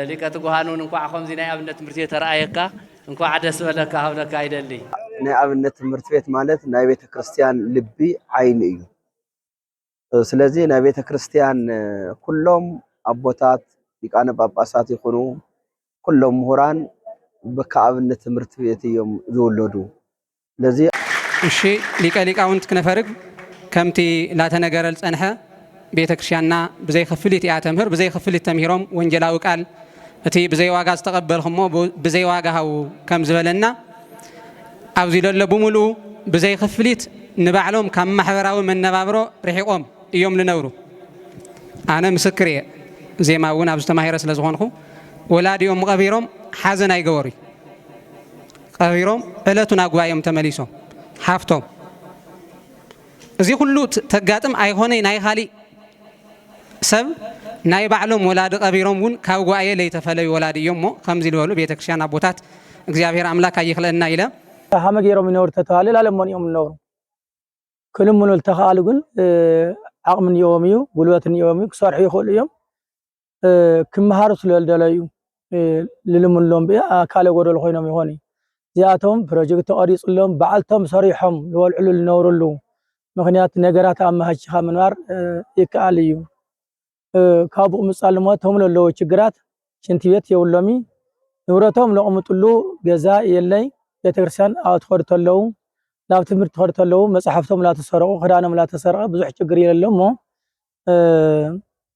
ሊቀት ጓሃኑን እንኳን አኹም ዚና አብነት ትምህርት ቤት ተራአየካ እንኳን አደስ በለካ ሀብለካ አይደልይ ናይ አብነት ትምህርት ቤት ማለት ናይ ቤተ ክርስቲያን ልቢ ዓይኒ እዩ ስለዚህ ናይ ቤተ ክርስቲያን ኩሎም አቦታት ሊቃነ ጳጳሳት ይኹኑ ኩሎም ምሁራን በከአብነት ትምህርት ቤት እዮም ዝወለዱ ለዚ እሺ ሊቃውንት ክነፈርግ ከምቲ ላተነገረል ጸንሐ ቤተ ክርስቲያንና ብዘይ ክፍሊት እያ ተምህር ብዘይ ክፍሊት ተምሂሮም ወንጀላዊ ቃል እቲ ብዘይ ዋጋ ዝተቀበልኹሞ ብዘይ ዋጋ ሃው ከም ዝበለና ኣብዚ ለለ ብሙሉ ብዘይ ክፍሊት ንባዕሎም ካብ ማሕበራዊ መነባብሮ ርሒቆም እዮም ልነብሩ ኣነ ምስክር እየ ዜማ እውን ኣብ ዝተማሂረ ስለ ዝኾንኹ ወላዲኦም ቀቢሮም ሓዘን ኣይገበሩ ቀቢሮም ዕለቱን ኣጓዮም ተመሊሶም ሓፍቶም እዚ ኩሉ ተጋጥም ኣይኾነይ ናይ ካሊእ ሰብ ናይ ባዕሎም ወላዲ ቀቢሮም እውን ካብ ጓየ ለይተፈለዩ ወላዲ እዮም ሞ ከምዚ ዝበሉ ቤተክርስቲያን ኣቦታት እግዚአብሔር አምላክ ኣይኽለና ኢለ ሃመገሮም ይነብሩ ተተዋለ ላለሞን እዮም ይነብሩ ክልም ሙሉ ተኻሉ ግን ዓቅምን እዮም እዩ ጉልበትን እዮም ክሰርሑ ይኽእሉ እዮም ክመሃሩ ስለልደለዩ ልልምሎም ካለ ጎደል ኮይኖም ይሆን እዚኣቶም ፕሮጀክት ተቀሪጽሎም በዓልቶም ሰሪሖም ልወልዕሉ ልነብሩሉ ምክንያት ነገራት ኣማሃችኻ ምንባር ይከኣል እዩ ካብኡ ምጻል ሞ ተምለለው ችግራት ሽንቲ ቤት የውሎሚ ንብረቶም ለቕምጥሉ ገዛ የለይ ቤተክርስቲያን ኣትኸርተለው ናብ ትምህርት ተኸርተለው መጽሐፍቶም ላተሰረቁ ክዳኖም ላተሰረቀ ብዙሕ ችግር የለሎም ሞ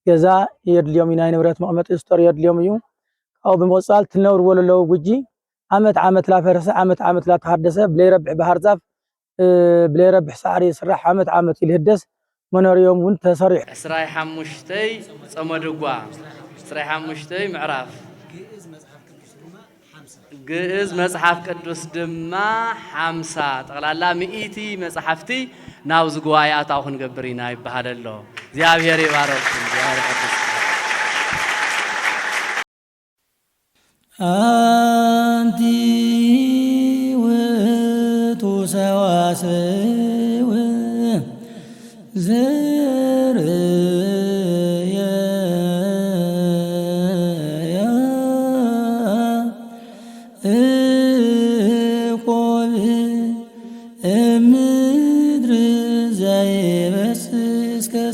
ገዛ የድልዮም ናይ ንብረት መቕመጢ ስቶር የድልዮም እዩ او بموصال تنور ولا لو وجي عمت لا فرس عمت لا تحدث بلا يربح بحر زاف بلا يربح سعري يسرح عمت يلهدس منور يوم وانت صريح اسراي حمشتي صمدغوا اسراي حمشتي معراف ግዕዝ መጽሐፍ ቅዱስ ድማ 50 ጠቅላላ 100 መጽሐፍቲ ናው ዝጓያት አሁን ገብሪና ይባሃለሎ እግዚአብሔር ይባረክ እግዚአብሔር ቅዱስ አንቲ ውእቱ ሰዋስው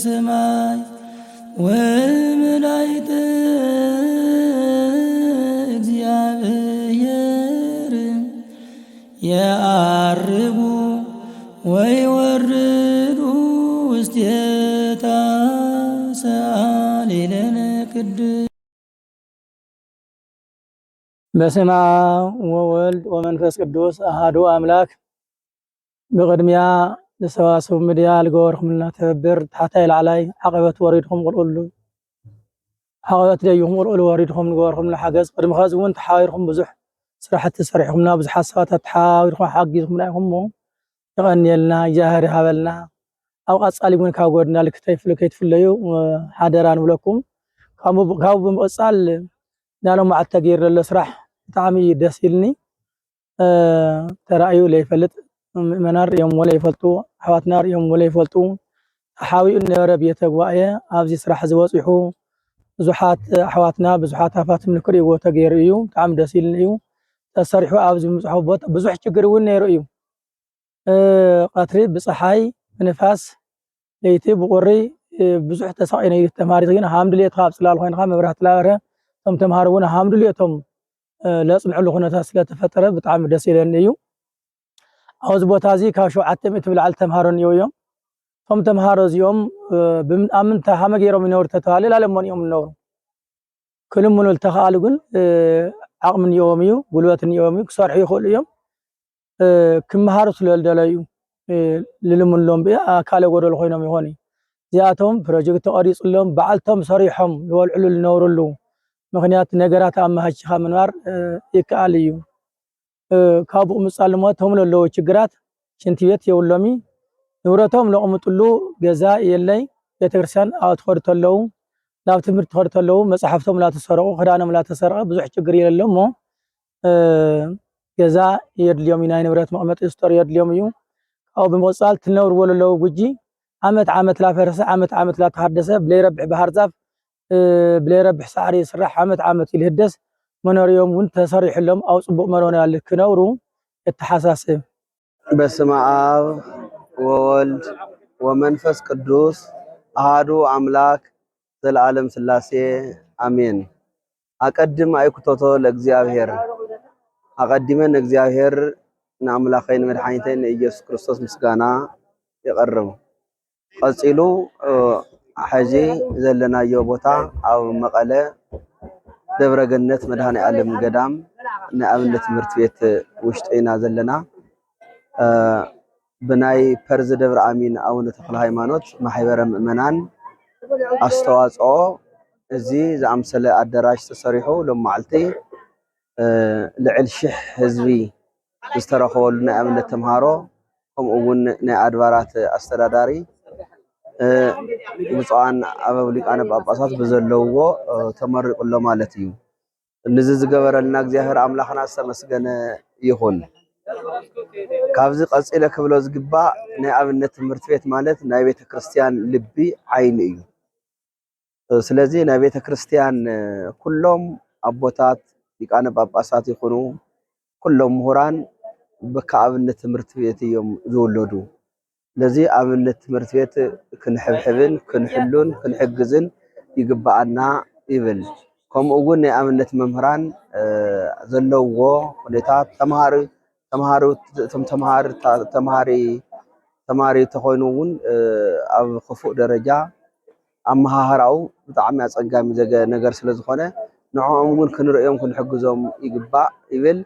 ሰማይ ወመላእክት እግዚአብሔር ያርጉ ወይወርዱ ውስቴታ ሰአሊለነ ቅዱስ በስመ አብ ወወልድ ወመንፈስ ቅዱስ አሐዱ አምላክ በቅድሚያ ለሰዋስው ሚዲያ ልገወርኩም لنا ተበብር ታሕታይ ላዕላይ ዓቀበት ወሪድኩም ቁልቁሉ ዓቀበት ደይኩም ቁልቁሉ ወሪድኩም ንገወርኩም ለሓገዝ ቅድሚ ኸዝ እውን ተሓዊርኩም ብዙሕ ስራሕቲ ሰሪሕኩምና ብዙሕ ሓሳባት ተሓዊርኩም ሓጊዝኩም ናይኹም ይቀኒየልና ይጃህር ሃበልና ኣብ ቀጻሊ እውን ካብ ጎድና ከይትፍለዩ ሓደራ ንብለኩም ካብ ብምቕጻል ናሎም ማዓልተ ገይር ዘሎ ስራሕ ብጣዕሚ ደስ ይልኒ ተራእዩ ለይፈልጥ منار يوم ولا يفلتو حوات نار يوم ولا يفلتو حاوي ان رب يتغوايه ابزي سراح زوصيحو بزحات حواتنا بزحات افات من كريو تغيريو طعم دسيلنيو تسرحو ابزي مصحو بوت بزح چغر ون يريو قطري بصحاي نفاس ليتي بقري بزح تساينه يتمارين حمد لله تخاب صلال خوين خا مبرات لاره تم تمهارون حمد لله تم لا صنعوا له هنا ስለተፈጠረ በጣም ደስ ይለንዩ أوز بوتازي كاشو عتم تبل على تمهارون يوم ثم تمهارو زيوم بمن تهام غيرو من نور تتوالي لا لمن يوم النور كل من التخالو قل عقم يوميو قلوات يوميو كسار حيخول يوم كم مهارو سلال دلايو للمن لهم بيا كالو قدول خوينهم يهوني زياتهم بروجكت أريس لهم بعلتهم صريحهم لو العلو النور اللو مغنيات نقرات أما هالشيخ منوار يكاليو ካብኡ ምጻልሞ ተምለለው ችግራት ሽንቲ ቤት የውሎሚ ንብረቶም ለቕምጥሉ ገዛ የለይ ቤተክርስቲያን ኣትኸርተለው ናብ ትምህርት ተኸርተለው መጽሐፍቶም ላተሰረቁ ክዳኖም ላተሰረቀ ብዙሕ ችግር የለሎም ሞ ገዛ የድልዮም ናይ ንብረት መቕመጢ ስቶር የድልዮም እዩ ካብኡ ብምቕጻል ትነብሩ ወለለው ጉጂ ዓመት ላፈረሰ ዓመት ላተሓደሰ ብለይ ረብሕ ባህር ዛፍ بليربح سعري سرح عمت الهدس منوريوم وانت تسرح لهم أو صبق مرونا اللي كنورو التحساسي بسم آب وولد ومنفس قدوس أهادو أملاك ذي العالم سلاسي آمين أقدم أيكتوتو لأግዚአብሔር أقدمن لأግዚአብሔር نعملاقين مدحانيتين إيجيس كريستوس مسغانا يقرب قصيلو حجي زلنا يوبوتا أو مقالة دبر جنة مدحاني عالم قدام نعمل تمرت بيت وشتينا زلنا بناي برز دبر آمين أو نتقل هايمانوت محيبر مؤمنان أستواز أو زي زعمسلة الدراج تصريحو لما علتي لعل شح هزبي استرخوا لنا أمن التمهارو هم أقول نأدوارات استراداري بصعان أبوليك أنا بأبصات بزلوه تمرق الله مالتيو نزز قبر لنا زهر أملاخنا سمسجن يهون كابز قصيلة كبلوز قبا نأمن التمرتفيت مالت نايبة كريستيان لبي عيني سلازي نايبة كريستيان كلهم أبوتات يك أنا بأبصات يخونو كلهم مهران بكأمن التمرتفيت يوم زولودو لذي أمن التمرتفيت كنحبحبن كنحلون كنحجزن يقبعنا يبل كم أقول أمن التمهران زلوا ولتات تمهاري تخونون أو خفوق درجة أما هراو بتعمي أصنعامي زجا نجار سلزخانة نعمون كنرأيهم كنحجزهم يقبع يبل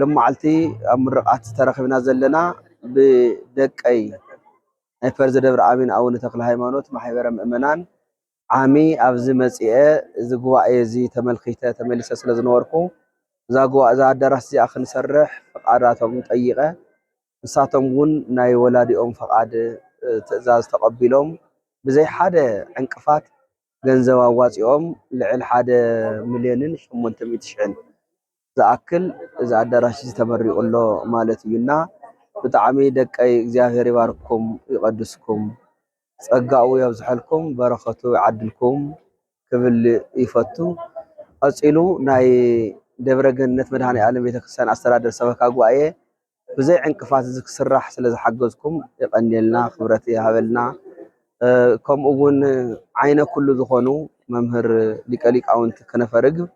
لما علتي أمر رقعت ترخبنا زلنا بدك أي فرز دبر آمين أو نتقل هايمانوت محيبر مؤمنان عامي أبز مسيئة زقوا أيزي تملخيته تملسة سلزنوركو زقوا إذا درسي أخن سرح فقعداتهم طيقة نساتهم ون ناي ولادي فقعد تأزاز تقبلهم بزي حدا عنقفات جنزوا واسيهم لعل حدا مليونين شمون تميتشعن زأكل إذا درسي تمري الله مالتينا بتعمي دك أي እግዚአብሔር يبارككم يقدسكم ጸጋው يبزحلكم بركته يعدلكم كبل يفتو أصيلو ناي دبر جنة مدحاني عالم بيتكسان أسترادر سبكا غوايه بزي عنقفات زك سراح سلاز حجزكم يقنيلنا خبرتي هابلنا كم أقول عينا كل ذخونو ممهر ليك أونت كنفرق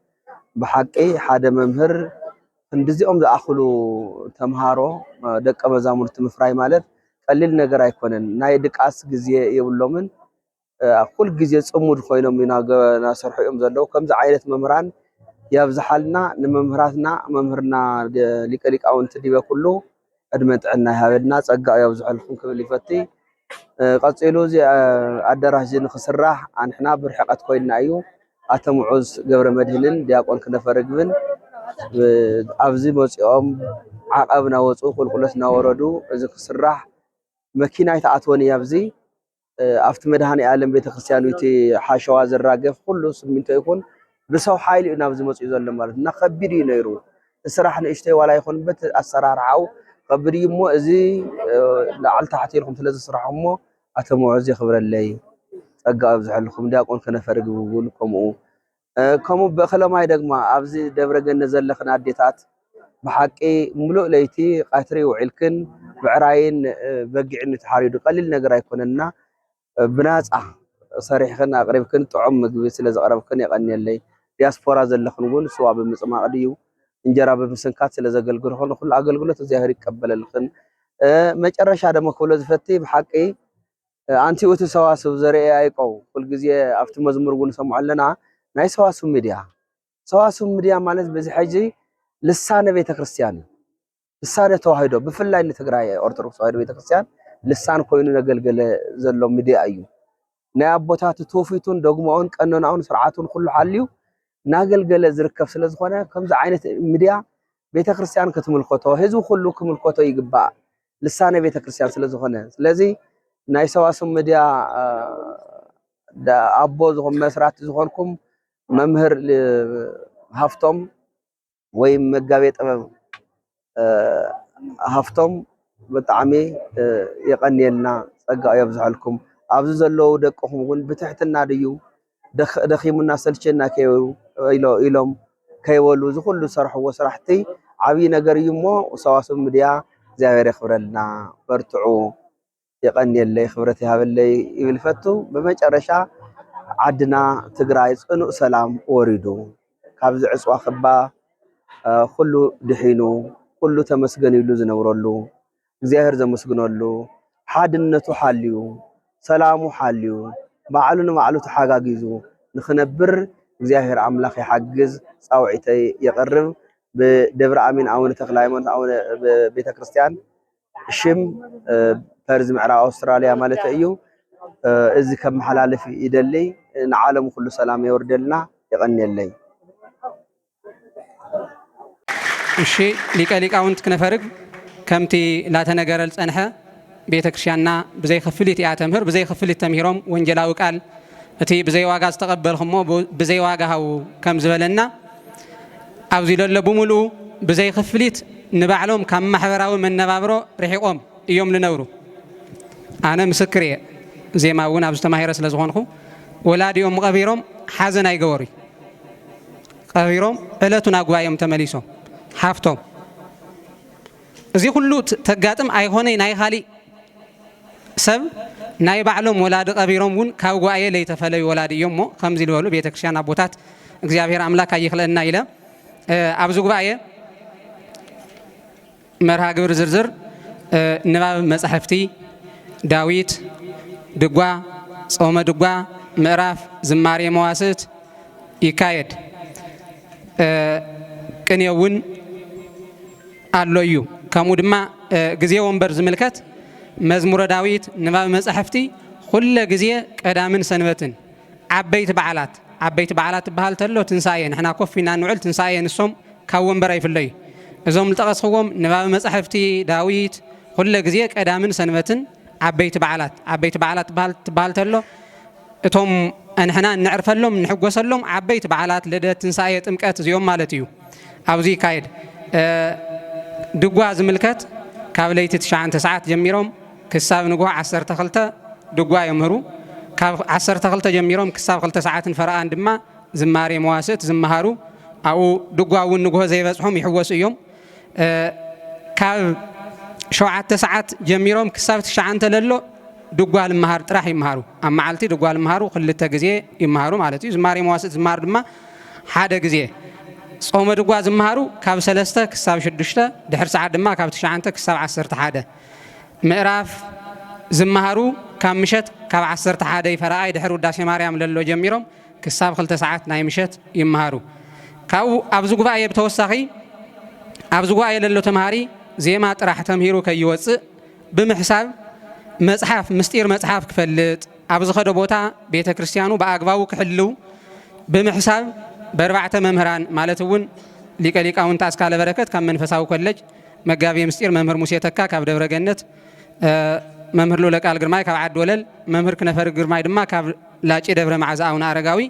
بحقي حدا ممهر እንደዚኦም ዝኣኽሉ ተምሃሮ ደቀ መዛሙርት ምፍራይ ማለት ቀሊል ነገር አይኮነን ናይ ድቃስ ግዜ የብሎምን ኩል ግዜ ጽሙድ ኮይኖም ናሰርሑ እዮም ዘለው ከምዚ ዓይነት መምህራን ያብዝሓልና ንመምህራትና መምህርና ሊቀሊቃውንቲ ዲበ ኩሉ ዕድመ ጥዕና ይሃበልና ጸጋ ያብዝሐልኩም ክብል ይፈቲ ቀጽሉ እዚ አዳራሽ ንኽስራሕ አንሕና ብርሕቀት ኮይና እዩ አተምዑዝ ገብረ መድህንን ዲያቆን ክነፈረግብን أبزي موسيقام عقبنا وصو قلقلتنا وردو إذا كسرح مكينة تعطوني أبزي أفتمد هاني عالم بيت خريستيان ويتي حاشواز الراقف كله سمينته يكون بسو حايل إن أبزي موسيقى زل مالت نخبري نيرو الصراحة نشتي ولا يكون بيت السرار عو خبري مو إزي لعل تحتي لكم ثلاثة صراحة مو أتمو عزي خبر اللي أقا أبزح لكم داقون كنا فرق وقولكم كمو بخلا ما يدقما أبزي دبرجن نزل خنا عديتات بحقي ملؤ ليتي قاتري وعلكن بعراين بقعن تحاريد قليل نقرا يكوننا بناس صريح خنا قريب كنت عمق بسلا قرب كن يقني لي دياسبورا زل خنقول سواب مصما قديو انجرا بمسنكات سلا زغلغل هون كل اغلغلت زهر يقبل الخن مጨረሻ ደሞ ኮሎ ዝፈቲ بحقي أنتي وتسواسو زري أيقو كل جزء أفتح مزمور ونسمع لنا ناي سواسو ميديا مالت بزي حجي لسانة بيت كريستيان لسانة توحيدو بفلا إن تقرأي أرثوذكس توحيدو بيت كريستيان لسان كوينو نقل زلوا ميديا أيو ناي أبوتات توفيتون دوغماون كأنون سرعاتون كله حاليو نقل زركف سلزخونا كم زعينة ميديا بيت كريستيان كتملكوتو هزو كله كملكوتو يقبع لسانة بيت كريستيان سلزخونا لذي ناي سواسو ميديا دا أبو زخون مسرات زخونكم ممهر هفتم ويم مقابيت هفتم بطعمي يقني لنا ጸጋ يبزح لكم أبزو زلو دقهم ون بتحتنا ديو ደኺሙና ሰልቸና ኢሎም ከይበሉ ዝኩሉ ዝሰርሕዎ ስራሕቲ ዓብይ ነገር እዩ እሞ ሰዋስው ሚድያ እግዚአብሔር ይኽብረልና በርትዑ يقنيلي خبرتي هابلي يبلفتو بمجرشا عدنا تግራይ ጽኑዕ ሰላም ወሪዱ ካብዚ ዕጽዋ خባ ኩሉ ድሒኑ ኩሉ ተመስገኒሉ ዝነብረሉ እግዚአብሔር ዘመስግነሉ ሓድነቱ ሓልዩ ሰላሙ ሓልዩ ባዕሉን ባዕሉ ተሓጋጊዙ ንኽነብር እግዚአብሔር አምላኽ ይሓግዝ ጻውዒተይ ይቀርብ በደብረ አሚን አቡነ ተክለ ሃይማኖት አቡነ ቤተ ክርስቲያን ሽም ፈርዝ ምዕራብ አውስትራሊያ ማለት እዩ እዚ ከም ሓላልፍ ይደልይ ንዓለም ኩሉ ሰላም ይወርደልና ይቀንየለይ እሺ ሊቀ ሊቃውንት ክነፈርግ ከምቲ ላተነገረል ጸንሐ ቤተ ክርስቲያንና ብዘይ ክፍሊት እያ ተምህር ብዘይ ክፍሊት ተምሂሮም ወንጀላዊ ቃል እቲ ብዘይ ዋጋ ዝተቀበልኹሞ ብዘይ ዋጋ ሃው ከም ዝበለና ኣብዚ ለለ ብሙሉ ብዘይ ክፍሊት ንባዕሎም ካብ ማሕበራዊ መነባብሮ ርሒቆም እዮም ልነብሩ ኣነ ምስክር እየ ዜማ እውን ኣብ ዝተማሂረ ስለ ዝኾንኹ ወላዲኦም ቀቢሮም ሓዘን ኣይገበሩ ቀቢሮም ዕለቱን ኣጉባኤም ተመሊሶም ሓፍቶም እዚ ኩሉ ተጋጥም ኣይኾነይ ናይ ኻሊ ሰብ ናይ ባዕሎም ወላዲ ቀቢሮም እውን ካብ ጉባኤ ለይተፈለዩ ወላዲ እዮም ሞ ከምዚ ዝበሉ ቤተ ክርስቲያን ኣቦታት እግዚአብሔር አምላክ ኣይኽለና ኢለ ኣብዚ ጉባኤ መርሃ ግብር ዝርዝር ንባብ መጻሕፍቲ ዳዊት ድጓ ጾመ ድጓ ምዕራፍ ዝማሬ መዋስት ይካየድ ቅኔ እውን ኣሎ እዩ ከምኡ ድማ ግዜ ወንበር ዝምልከት መዝሙረ ዳዊት ንባብ መጻሕፍቲ ኩለ ግዜ ቀዳምን ሰንበትን ዓበይቲ በዓላት በሃል ተሎ ትንሳኤ ንሕና ኮፊና ንውዕል ትንሳኤ ንሶም ካብ ወንበር ኣይፍለዩ እዞም ልጠቐስኽዎም ንባብ መጻሕፍቲ ዳዊት ኩለ ግዜ ቀዳምን ሰንበትን ዓበይቲ በዓላት በሃል ተሎ እቶም እንሕና ንዕርፈሎም ንሕጎሰሎም ዓበይቲ በዓላት ልደት ትንሳኤ ጥምቀት እዚኦም ማለት እዩ ኣብዚ ይካየድ ድጓ ዝምልከት ካብ ለይቲ 9 ሰዓት ጀሚሮም ክሳብ ንጉህ 12 ድጓ ይምህሩ ካብ 12 ጀሚሮም ክሳብ 2 ሰዓትን ፈረኣን ድማ ዝማሬ መዋስት ዝመሃሩ ኣብኡ ድጓ እውን ንጉህ ዘይበጽሖም ይሕወሱ እዮም ካብ 7 ሰዓት ጀሚሮም ክሳብ 9 ለሎ ድጓ ልመሃር ጥራሕ ይመሃሩ ኣብ መዓልቲ ድጓ ልመሃሩ ክልተ ግዜ ይመሃሩ ማለት እዩ ዝማሬ መዋስት ዝመሃሩ ድማ ሓደ ግዜ ጾመ ድጓ ዝመሃሩ ካብ 3 ክሳብ 6 ድሕር ሰዓት ድማ ካብ 9 ክሳብ 11 ምዕራፍ ዝመሃሩ ካብ ምሸት ካብ 11 ይፈረኣይ ድሕር ውዳሴ ማርያም ለሎ ጀሚሮም ክሳብ 2 ሰዓት ናይ ምሸት ይመሃሩ ካብኡ ኣብዚ ጉባኤ ብተወሳኺ ኣብዚ ጉባኤ ለሎ ተምሃሪ ዜማ ጥራሕ ተምሂሩ ከይወፅእ ብምሕሳብ መጽሓፍ ምስጢር መጽሓፍ ክፈልጥ ኣብዚ ኸደ ቦታ ቤተ ክርስቲያኑ በኣግባቡ ክሕልው ብምሕሳብ በርባዕተ መምህራን ማለት እውን ሊቀ ሊቃውንት ኣስካለ በረከት ካብ መንፈሳዊ ኮሌጅ መጋቢ ምስጢር መምህር ሙሴ ተካ ካብ ደብረ ገነት መምህር ሉለ ቃል ግርማይ ካብ ዓዲ ወለል መምህር ክነፈር ግርማይ ድማ ካብ ላጪ ደብረ መዓዛ ኣቡነ አረጋዊ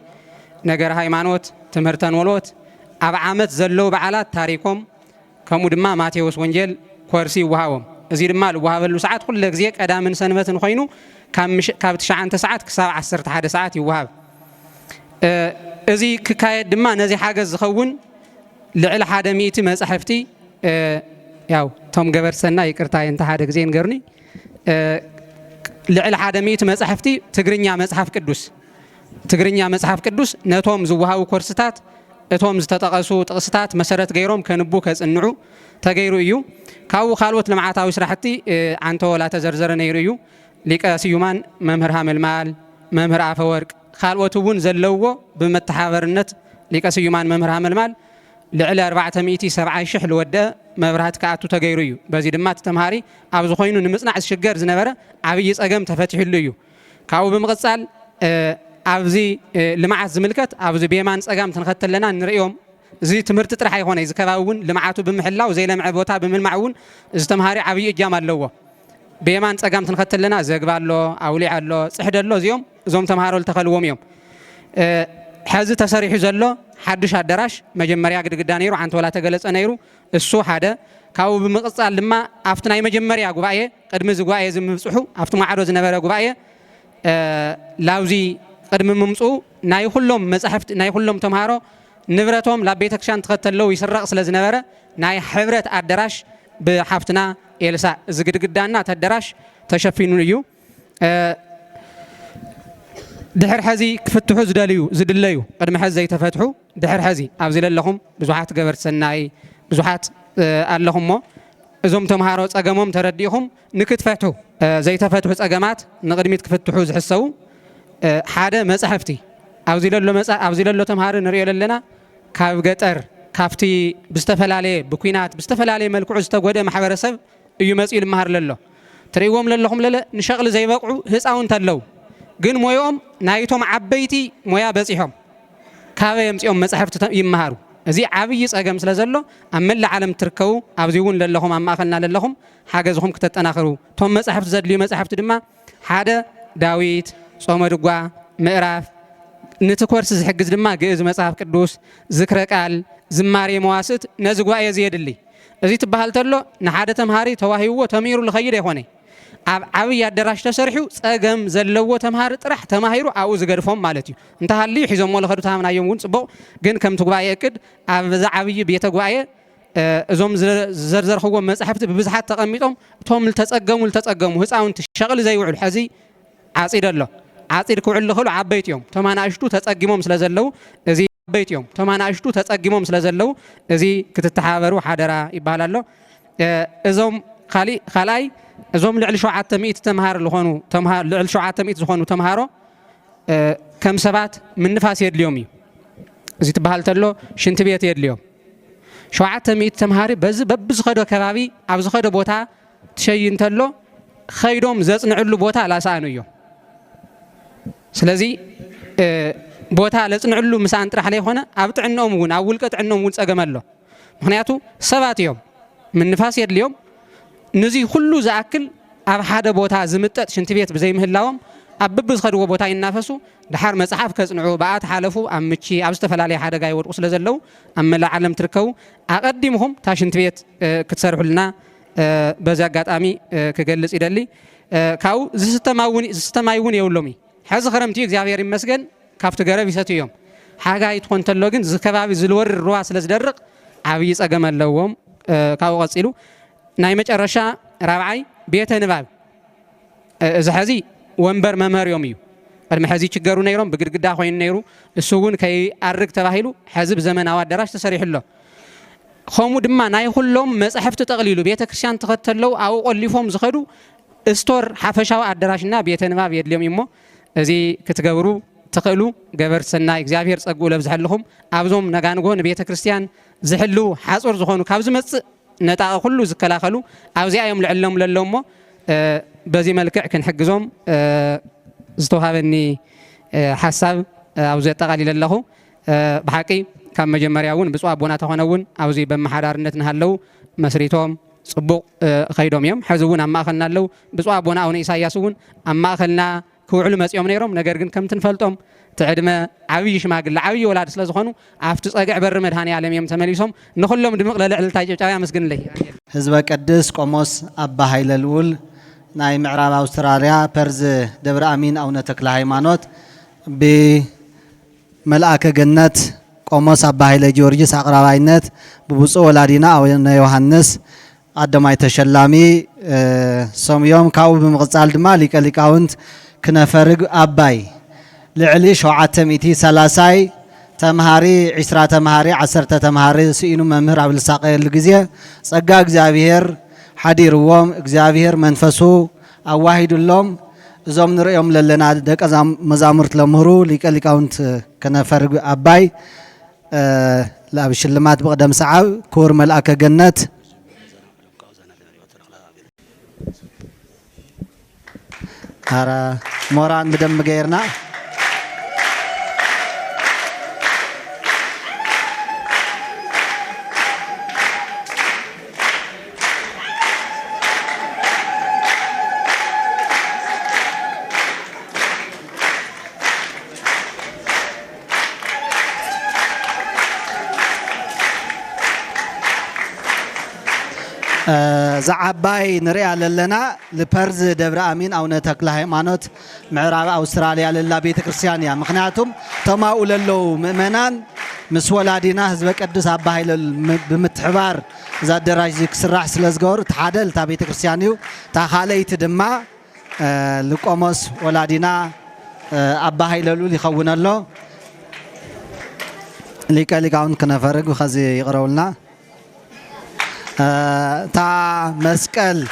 ነገር ሃይማኖት ትምህርተን ወልወት ኣብ ዓመት ዘለው በዓላት ታሪኮም ከምኡ ድማ ማቴዎስ ወንጌል ኮርሲ ይወሃቦም እዚ ድማ ልወሃበሉ ሰዓት ኩለ ግዜ ቀዳምን ሰንበትን ኮይኑ ካብ 9 ሰዓት ክሳብ 11 ሰዓት ይወሃብ እዚ ክካየድ ድማ ነዚ ሓገዝ ዝኸውን ልዕሊ 100 መጻሕፍቲ ያው ቶም ገበርሰና ይቅርታ እንተ ሓደ ግዜ ንገርኒ ልዕሊ 100 መጻሕፍቲ ትግርኛ መጽሐፍ ቅዱስ ነቶም ዝወሃቡ ኮርስታት እቶም ዝተጠቐሱ ጥቕስታት መሰረት ገይሮም ከንቡ ከጽንዑ ተገይሩ እዩ ካብኡ ካልኦት ልምዓታዊ ስራሕቲ አንተ ወላ ተዘርዘረ ነይሩ እዩ ሊቀ ስዩማን መምህር ሃመልማል መምህር አፈወርቅ ካልኦት እውን ዘለዎ ብመተሓበርነት ሊቀ ስዩማን መምህር ሃመልማል ልዕሊ 470,000 ልወደ መብራህት ከኣቱ ተገይሩ እዩ በዚ ድማ ተምሃሪ ኣብ ዝኾይኑ ንምጽናዕ ዝሽገር ዝነበረ ዓብይ ጸገም ተፈቲሕሉ እዩ ካብኡ ብምቕጻል ኣብዚ ልምዓት ዝምልከት ኣብዚ ቤማን ጸጋም ትንኸተለና ንርእዮም እዚ ትምህርቲ ጥራሕ ኣይኾነ እዚ ከባቢ እውን ልምዓቱ ብምሕላው ዘይለምዐ ቦታ ብምልማዕ እውን እዚ ተምሃሪ ዓብይ እጃም ኣለዎ ቤማን ጸጋም ትንኸተለና ዘግባ ኣሎ ኣውሊዕ ኣሎ ጽሕደ ኣሎ እዞም ተምሃሮ ዝተኸልዎም እዮም ሕዚ ተሰሪሑ ዘሎ ሓድሽ ኣዳራሽ መጀመርያ ግድግዳ ነይሩ ዓንተ ወላ ተገለጸ ነይሩ እሱ ሓደ ካብኡ ብምቕጻል ድማ ኣብቲ ናይ መጀመርያ ጉባኤ ቅድሚ እዚ ጉባኤ ዝምብጽሑ ኣብቲ ማዕዶ ዝነበረ ጉባኤ ላውዚ قدم ممصو ناي كلهم مصحفت ناي كلهم تمهارو نبرتهم لبيتكشان تختلوا يسرق سلازنبره ناي حبرت أدراش بحفتنا إلسا زقدقدانا تدراش تشفينون يو دحر حزي كفتحو زدليو قدم حز زي تفتحو دحر حزي أبزل لهم بزوحات قبرت سناي بزوحات اللهم إذا تمهارو أجمعهم ترديهم نكتفتحو زي تفتحو أجمعات نقدميت كفتحو زحسو حدا مصحفتي أبزل له تمهار نريال لنا كاف قطر كافتي بستفلالي بكوينات بستفلالي ملكو استغوده محبرسب እዩ መጽኢል ማህር ለሎ ትሪዎም ለለኹም ለለ ንሸቕል ዘይበቅዑ ህፃውንት አለው ግን ሞዮም ናይቶም ዓበይቲ ሞያ በጽሖም ካበ የምጽኦም መጽሐፍት ይማሃሩ እዚ ዓብይ ጸገም ስለዘሎ ኣብ መላ ዓለም ትርከቡ ኣብዚ እውን ለለኹም ኣብ ማእኸልና ለለኹም ሓገዝኹም ከተጠናኸሩ ቶም መጽሐፍት ዘድልዩ መጽሐፍት ድማ ሓደ ዳዊት ጾመ ድጓ ምዕራፍ ነቲ ኮርስ ዝሕግዝ ድማ ግእዝ መጽሐፍ ቅዱስ ዝክረ ቃል ዝማሬ መዋስት ነዚ ጉባኤ ዝየድሊ እዚ ትበሃል ተሎ ንሓደ ተምሃሪ ተዋሂብዎ ተሚሩ ልኸይድ ኣይኮነ ኣብ ዓብይ ኣዳራሽ ተሰርሑ ጸገም ዘለዎ ተምሃሪ ጥራሕ ተማሂሩ ኣብኡ ዝገድፎም ማለት እዩ እንተሃልዩ ሒዞሞ ለኸዱ ታምናዮም እውን ጽቡቕ ግን ከምቲ ጉባኤ እቅድ ኣብ ዛ ዓብይ ቤተ ጉባኤ እዞም ዘርዘርኽዎ መጽሐፍቲ ብብዝሓት ተቐሚጦም እቶም ልተጸገሙ ህፃውንቲ ሸቕሊ ዘይውዕሉ ሕዚ ዓጺድ ኣሎ ዓጺድ ክውዕል ልኽእሉ ዓበይቲ እዮም ተማናእሽቱ ተጸጊሞም ስለ ዘለው እዚ ዓበይቲ እዮም ተማናእሽቱ ተጸጊሞም ስለ ዘለው እዚ ክትተሓበሩ ሓደራ ይባሃል ኣሎ እዞም ካልኣይ እዞም ልዕሊ 700 ተምሃር ዝኾኑ ልዕሊ 700 ዝኾኑ ተምሃሮ ከም ሰባት ምንፋስ የድልዮም እዩ እዚ ትበሃል ተሎ ሽንቲ ቤት የድልዮም 700 ተምሃሪ በዚ በብዝኸዶ ከባቢ ኣብ ዝኸዶ ቦታ ትሸይን ተሎ ኸይዶም ዘጽንዕሉ ቦታ ላሳኣኑ እዮም ስለዚ ቦታ ለጽንዕሉ ምሳን ጥራሕ ላይ ሆነ ኣብ ጥዕኖም እውን ኣብ ውልቀ ጥዕኖም እውን ጸገም ኣሎ ምክንያቱ ሰባት እዮም ምንፋስ የድልዮም ነዚ ሁሉ ዝኣክል ኣብ ሓደ ቦታ ዝምጠጥ ሽንቲ ቤት ብዘይ ምህላዎም ኣብ ብብዝኸድዎ ቦታ ይናፈሱ ድሓር መጽሓፍ ከጽንዑ በኣት ሓለፉ ኣብ ምቺ ኣብ ዝተፈላለየ ሓደጋ ይወድቁ ስለ ዘለው ኣብ መላእ ዓለም ትርከቡ ኣቐዲምኹም ታ ሽንቲ ቤት ክትሰርሑልና በዚ ኣጋጣሚ ክገልጽ ይደሊ ካብኡ ዝስተማይ እውን የብሎም ሕዚ ክረምቲ እግዚኣብሔር ይመስገን ካብቲ ገረብ ይሰትዩ እዮም ሓጋይ ትኾን ተሎ ግን ዝከባቢ ዝልወርር ሩባ ስለ ዝደርቕ ዓብይ ጸገም ኣለዎም ካብኡ ቀጺሉ ናይ መጨረሻ ራብዓይ ቤተ ንባብ እዚ ሕዚ ወንበር መምህርዮም እዩ ቅድሚ ሕዚ ችገሩ ነይሮም ብግድግዳ ኮይኑ ነይሩ እሱ እውን ከይኣርግ ተባሂሉ ሕዚ ብዘመናዊ ኣዳራሽ ተሰሪሑ ኣሎ ከምኡ ድማ ናይ ኩሎም መጽሕፍቲ ተቕሊሉ ቤተ ክርስቲያን ተኸተለው ኣብኡ ቆሊፎም ዝኸዱ ስቶር ሓፈሻዊ ኣዳራሽና ቤተ ንባብ የድልዮም እሞ እዚ ክትገብሩ ትኽእሉ ገበርቲ ሰናይ እግዚኣብሔር ጸጉኡ ለብዝሐልኹም ኣብዞም ነጋንጎ ንቤተ ክርስቲያን ዝሕሉ ሓጹር ዝኾኑ ካብ ዝመጽእ ነጣቂ ኩሉ ዝከላኸሉ ኣብዚኣ እዮም ልዕሎም ለለው እሞ በዚ መልክዕ ክንሕግዞም ዝተውሃበኒ ሓሳብ ኣብዚ ኣጠቓሊለ ኣለኹ ብሓቂ ካብ መጀመርያ እውን ብፁዕ ኣቦና ተኾነ እውን ኣብዚ በመሓዳርነት ንሃለው መስሪቶም ጽቡቕ ኸይዶም እዮም ሕዚ እውን ኣብ ማእኸልና ኣለው ብፁዕ ኣቦና ኣቡነ ኢሳያስ እውን ኣብ ማእኸልና ክውዕሉ መጽኦም ነይሮም ነገር ግን ከምቲ ንፈልጦም ትዕድመ ዓብይ ሽማግለ ዓብይ ወላድ ስለ ዝኾኑ ኣብቲ ጸግዕ በሪ መድሃኒ ዓለም እዮም ተመሊሶም ንኹሎም ድምቕ ለልዕልልታ ጨብጫብያ መስግንለይ ህዝበ ቅዱስ ቆሞስ ኣባ ሃይለ ልዑል ናይ ምዕራብ ኣውስትራልያ ፐርዝ ደብረ ኣሚን ኣቡነ ተክለ ሃይማኖት ብመልኣከ ገነት ቆሞስ ኣባ ሃይለ ጊዮርጊስ ኣቕራባይነት ብብፁዕ ወላዲና ኣቡነ ዮሃንስ ኣደማይ ተሸላሚ ሰምዮም ካብኡ ብምቕጻል ድማ ሊቀ ሊቃውንት ክነፈርግ ኣባይ ልዕሊ 730 ተምሃሪ 20 ተምሃሪ 10 ተምሃሪ ስኢኑ መምህር ኣብ ልሳቀየሉ ግዜ ጸጋ እግዚኣብሔር ሓዲርዎም እግዚኣብሔር መንፈሱ ኣዋሂድሎም እዞም ንሪኦም ለለና ደቀ መዛሙርት ለምህሩ ሊቀ ሊቃውንት ክነፈርግ ኣባይ ኣብ ሽልማት ብቕደም ሰዓብ ክቡር መልአከ ገነት አረ ሞራን በደንብ ገይርና زعباي نري لنا لبرز دبر أمين أو نتكله مانوت معراب أستراليا لله بيت كريستيانيا مخناتهم تما أوللو مؤمنان مسولادينا هزب قدس أباهي بمتحبار زاد دراج زيك سراح سلازغور تحادل تا بيت كريستيانيو تا خاليت دما لقوموس ولادينا أباهي للو يخون الله ليكاون كنفرق وخزي يقرأولنا تا مسكال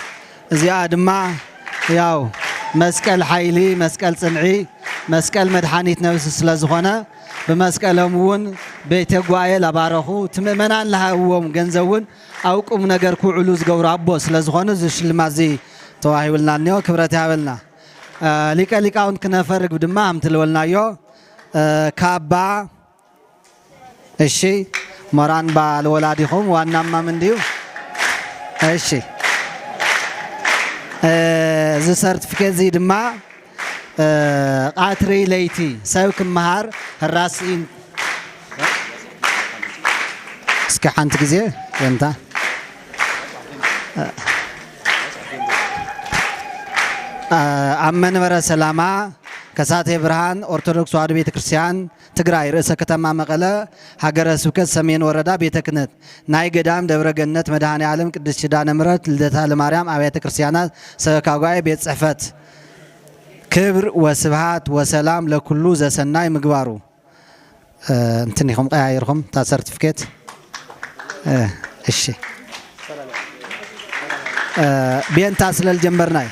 زياد ما ياو مسكال حيلي مسكال صنعي مسكال مدحانيت نفس سلازخونه بمسكالهم ون بيت غوايه لبارخو تممنان لهاوم ገንዘቡን አውቁም ነገር ኩዕሉ ዝገብሩ አቦ ስለዝኾነ ዝሽልማዚ ተዋሂብልና ነው ክብረት ያበልና ሊቀ ሊቃውንት ክነፈርግ ድማ አምትልወልናዮ ካባ እሺ ሞራን ባልወላዲኹም ዋናማ ምንዲው እሺ ዝ ሰርቲፊኬት ዚ ድማ ቃትሪ ለይቲ ሰብ ክመሃር ህራስኢን እስከ ሓንቲ ጊዜ ወንታ ኣብ መንበረ ሰላማ ከሳቴ ብርሃን ኦርቶዶክስ ተዋሕዶ ቤተ ክርስቲያን ትግራይ ርእሰ ከተማ መቐለ ሀገረ ስብከት ሰሜን ወረዳ ቤተ ክህነት ናይ ገዳም ደብረ ገነት መድኃኔ ዓለም ቅድስት ኪዳነ ምሕረት ልደታ ለማርያም አብያተ ክርስቲያናት ሰበካ ጉባኤ ቤት ጽሕፈት ክብር ወስብሃት ወሰላም ለኩሉ ዘሰናይ ምግባሩ እንትን ይኹም ቀያይርኹም ታ ሰርቲፊኬት እሺ ቢንታ ስለል ጀመርናይ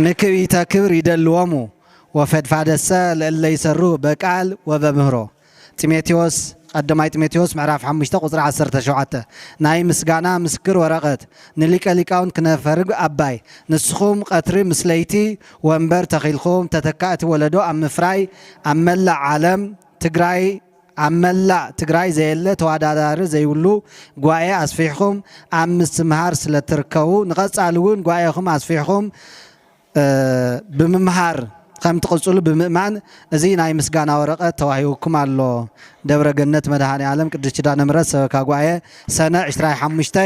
ንክቢተ ክብር ይደልዎሙ ወፈድፋደሰ ለእለ ይሰሩ በቃል ወበምህሮ ጢሞቴዎስ ቀዳማይ ጢሞቴዎስ ምዕራፍ 5 ቁጥር 17 ናይ ምስጋና ምስክር ወረቀት ንሊቀ ሊቃውንት ክነፈርግ አባይ ንስኹም ቀትሪ ምስለይቲ ወንበር ተኺልኹም ተተካእቲ ወለዶ ኣብ ምፍራይ ኣብ መላእ ዓለም ትግራይ ኣብ መላእ ትግራይ ዘየለ ተዋዳዳሪ ዘይብሉ ጓኤ ኣስፊሕኹም ኣብ ምስትምሃር ስለትርከቡ ንቐጻሊ እውን ጓኤኹም ኣስፊሕኹም ብምምሃር ከም ትቕጽሉ ብምእማን እዚ ናይ ምስጋና ወረቀት ተዋሂብኩም ኣሎ ደብረ ገነት መድኃኔ ዓለም ቅድስት ኪዳነ ምሕረት ሰበካ ጉባኤ ሰነ 25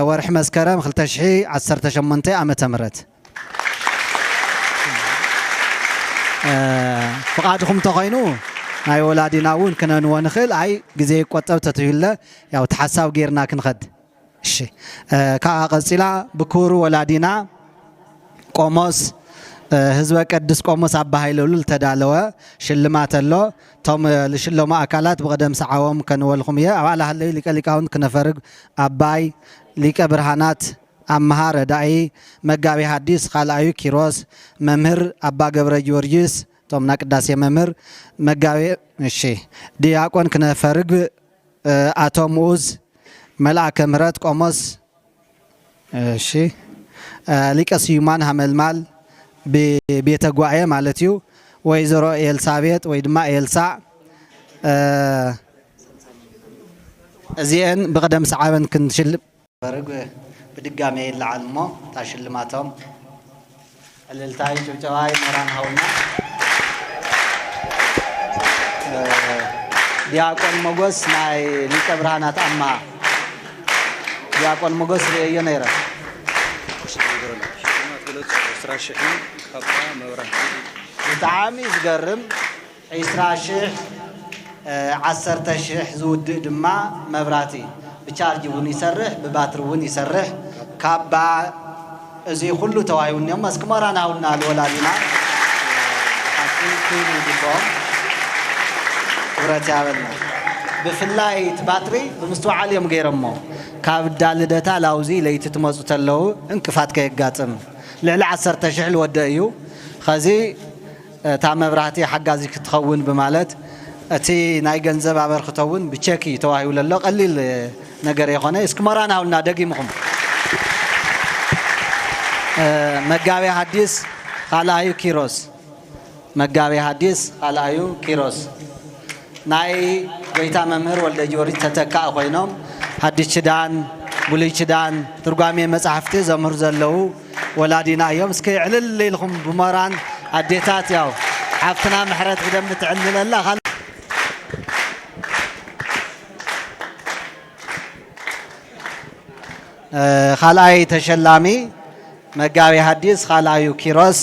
ወርሒ መስከረም 2018 ዓመተ ምህረት ፍቃድኩም ተኮይኑ ናይ ወላዲና እውን ክነንዎ ንኽእል ኣይ ግዜ ይቆጠብ ተትይለ ያው ተሓሳብ ጌርና ክንኸድ እሺ ካዓ ቀፂላ ብክብሩ ወላዲና ቆሞስ ህዝበ ቅዱስ ቆሞስ አባ ኃይለሉል ተዳለወ ሽልማት ኣሎ ቶም ለሽለማ አካላት በቀደም ሰዓዎም ከንወልኩም የ አባላ ሀለ ሊቀ ሊቃውንት ክነፈርግ አባይ ሊቀ ብርሃናት አምሃ ረዳኢ መጋቢ ሐዲስ ኻልአዩ ኪሮስ መምህር አባ ገብረ ጊዮርጊስ ቶምና ቅዳሴ መምህር መጋቢ እሺ ዲያቆን ክነፈርግ አቶ ሙዝ መልአከ ምህረት ቆሞስ እሺ ሊቀ ስዩማን ሀመልማል ቤተ ጓኤ ማለት እዩ ወይዘሮ ኤልሳቤጥ ወይ ድማ ኤልሳዕ እዚአን ብቀደም ሰዓበን ክንሽልም ፈርግ ብድጋሜ ይለዓል ሞ ታሽልማቶም እልልታይ ጭብጨባይ መራን ሀውና ዲያቆን ሞጎስ ናይ ሊቀ ብርሃናት አማ ዲያቆን ሞጎስ ርእየ ነይረ ብጣዕሚ ዝገርም 20,000 10,000 ዝውድእ ድማ መብራቲ ብቻርጅ እውን ይሰርሕ ብባትሪ እውን ይሰርሕ ካባ እዚ ኩሉ ተዋሂቡን እዮም መስክመራና ውና ለወላዲና አጥንቱ ይድቦም ክብረት ያበልና ብፍላይ ባትሪ ብምስተዋዓል እዮም ገይረሞ ካብ ዳልደታ ላውዚ ለይቲ ትመፁ ተለው እንቅፋት ከየጋጥም ልዕሊ 10,000 ልወደ እዩ ከዚ እታ መብራህቲ ሓጋዚ ክትኸውን ብማለት እቲ ናይ ገንዘብ ኣበርክተውን ብቸኪ ተዋሂቡ ዘሎ ቀሊል ነገር የኾነ እስክመራና ውልና ደጊምኹም መጋቢ ሐዲስ ኻልአዩ ኪሮስ መጋቢ ሐዲስ ኻልአዩ ኪሮስ ናይ ጎይታ መምህር ወልደ ጊዮርጊስ ተተካእ ኮይኖም ሐዲስ ኪዳን ብሉይ ኪዳን ትርጓሜ መጽሓፍቲ ዘምህሩ ዘለው ወላዲና እዮም እስከ ዕልል ኢልኩም ብመራን አዴታት ያው ሓፍትና ምሕረት ግደም ትዕልለላ ካልኣይ ተሸላሚ መጋቢ ሐዲስ ካልኣዩ ኪሮስ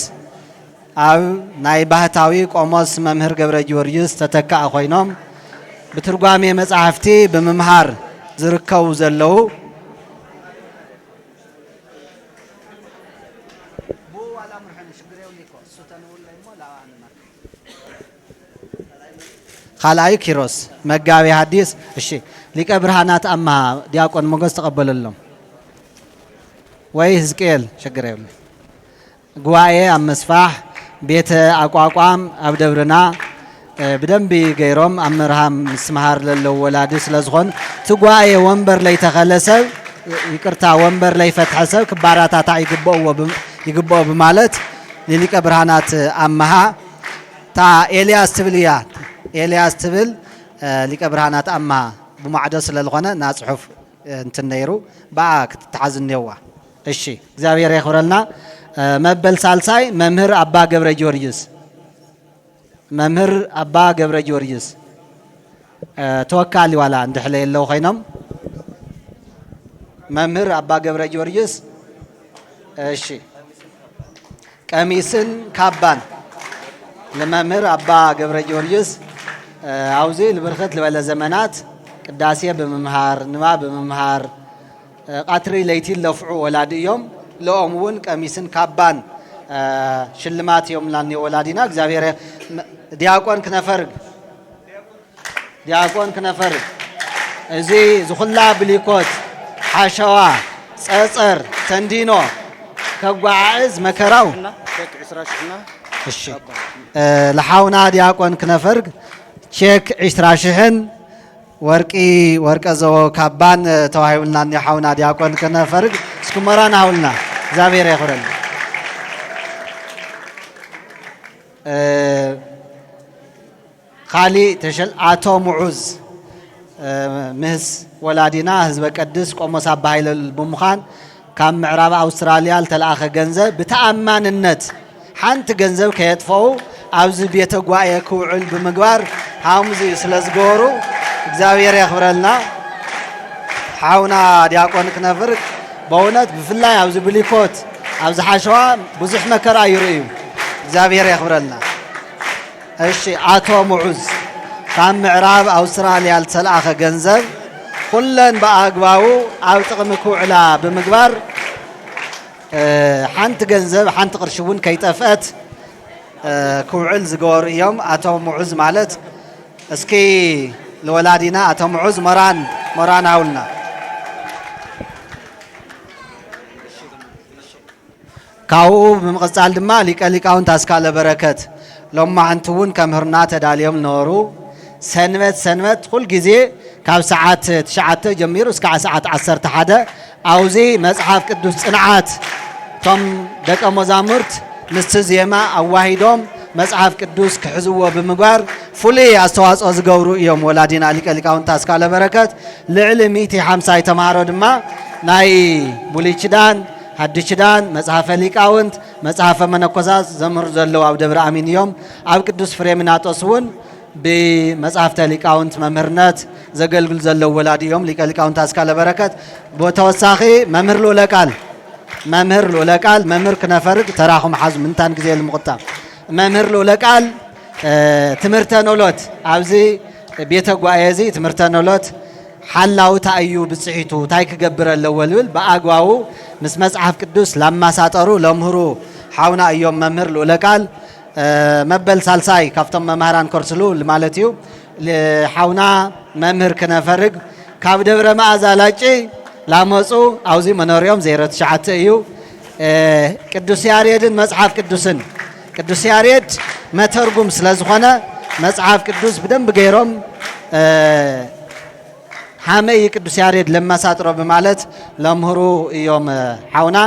ኣብ ናይ ባህታዊ ቆሞስ መምህር ገብረ ጊዮርጊስ ተተካእ ኮይኖም ብትርጓሜ መጻሕፍቲ ብምምሃር ዝርከቡ ዘለው ካልኣይ ኪሮስ መጋቢ ሐዲስ እሺ ሊቀ ብርሃናት አምሃ ዲያቆን ሞገስ ተቀበለሎም ወይ ሕዝቅኤል ችግር የለም ጉባኤ ኣብ መስፋሕ ቤተ አቋቋም ኣብ ደብርና ብደንቢ ገይሮም ኣምርሃም ምስምሃር ለለው ወላዲ ስለዝኾን ትጓኤ ወንበር ላይ ተኸለሰብ ይቅርታ ወንበር ላይ ፈትሐሰብ ክባራታታ ይግበኦ በማለት ሊቀ ብርሃናት አምሃ ታ ኤልያስ ትብልያ ኤልያስ ትብል ሊቀ ብርሃናት አምሃ ብማዕዶ ስለዝኾነ ና ጽሑፍ እንትን ነይሩ በአ ክትተሓዝኔዋ እሺ እግዚአብሔር ይኽብረልና መበል ሳልሳይ መምህር አባ ገብረ ጊዮርጊስ መምህር አባ ገብረ ጊዮርጊስ ተወካሊ ዋላ እንድሕለ የለው ኮይኖም መምህር አባ ገብረ ጊዮርጊስ እሺ ቀሚስን ካባን ለመምህር አባ ገብረ ጊዮርጊስ አውዚ ልብርኸት ለበለ ዘመናት ቅዳሴ በመምሃር ንባብ በመምሃር ቃትሪ ለይቲ ለፍዑ ወላድዮም ለኦምውን ቀሚስን ካባን ሽልማት የምላን ወላዲና እግዚአብሔር ዲያቆን ክነፈርግ እዚ ዝኹላ ብሊኮት ሓሸዋ ጸጸር ተንዲኖ ከጓዓዝ መከራው እሺ ለሐውና ዲያቆን ክነፈርግ ቼክ 20,000 ወርቀ ዘቦ ካባን ተዋሂብልና የሐውና ዲያቆን ክነፈርግ እስኩመራን አውልና እግዚአብሔር ይኽብረን ካሊ ተሸል አቶ ሙዑዝ ምህስ ወላዲና ህዝበ ቅዱስ ቆሞስ አባ ኃይለ በሙኻን ካብ ምዕራብ አውስትራሊያ ተላኸ ገንዘብ በተአማንነት ሓንቲ ገንዘብ ከየጥፈው ኣብዚ ቤተ ጓየ ክውዕል ብምግባር ሃሙዚ ስለዝገበሩ እግዚአብሔር ይኽብረልና ሓውና ዲያቆን ክነፍርግ በእውነት ብፍላይ ኣብዚ ብሊኮት ኣብዚ ሓሸዋ ብዙሕ መከራ ይርእዩ እግዚአብሔር ይኽብረልና እሺ አቶ ሙዑዝ ካብ ምዕራብ አውስትራሊያ ተላኸ ገንዘብ ኩለን በአግባቡ ኣብ ጥቕሚ ክውዕላ ብምግባር ሓንቲ ገንዘብ ሓንቲ ቅርሺ እውን ከይጠፍአት ክውዕል ዝገበሩ እዮም አቶ ሙዑዝ ማለት እስኪ ለወላዲና አቶ ሙዑዝ ሞራን አውልና ካው ብምቕጻል ድማ ሊቀ ሊቃውንት አስካለ በረከት ሎማዓንቱውን ከምህርና ተዳልዮም ነበሩ ሰንበት ሁል ጊዜ ካብ ሰዓት 9 ጀሚሩ እስከ ሰዓት 11 አውዚ መጽሐፍ ቅዱስ ጽንዓት ቶም ደቀ መዛሙርት ምስ ዜማ አዋሂዶም መጽሐፍ ቅዱስ ክሕዝዎ ብምግባር ፍሉይ አስተዋጽኦ ዝገብሩ እዮም ወላዲና ሊቀ ሊቃውንት አስካለ በረከት ልዕሊ 150 ተማሃሮ ድማ ናይ ብሉይ ኪዳን ሐዲስ ኪዳን መጽሐፈ ሊቃውንት መጽሐፈ መነኮሳት ዘምህሩ ዘለው ኣብ ደብረ አሚን እዮም ኣብ ቅዱስ ፍሬምናጦስ እውን بمصحفة ሊቃውንት መምህርነት ዘገልግል ዘለው ወላዲ እዮም ሊቀ ሊቃውንት አስካለ በረከት ቦተወሳኺ መምህር ሎለቃል መምህር ክነፈርግ ተራኹም ሓዙ ምንታን ግዜ ልምቕጣም መምህር ሎለቃል ትምህርተ ኖሎት ኣብዚ ቤተ ጓየዚ ትምህርተ ኖሎት ሓላው ታዩ ብጽሒቱ ታይ ክገብር ኣለዎ ልብል በአግባቡ ምስ መጽሐፍ ቅዱስ ለማሳጠሩ ለምህሩ ሓውና እዮም መምህር ሎለቃል መበል ሳልሳይ ካፍቶም መምህራን ኮርስሉ ማለት እዩ ሓውና መምህር ክነፈርግ ካብ ደብረ መዓዛ ላጪ ላመፁ አውዚ መኖርዮም 09 እዩ ቅዱስ ያሬድን መጽሐፍ ቅዱስን ቅዱስ ያሬድ መተርጉም ስለዝኾነ መጽሐፍ ቅዱስ በደንብ ገይሮም ሓመይ ቅዱስ ያሬድ ለማሳጥሮ በማለት ለምህሩ እዮም ሓውና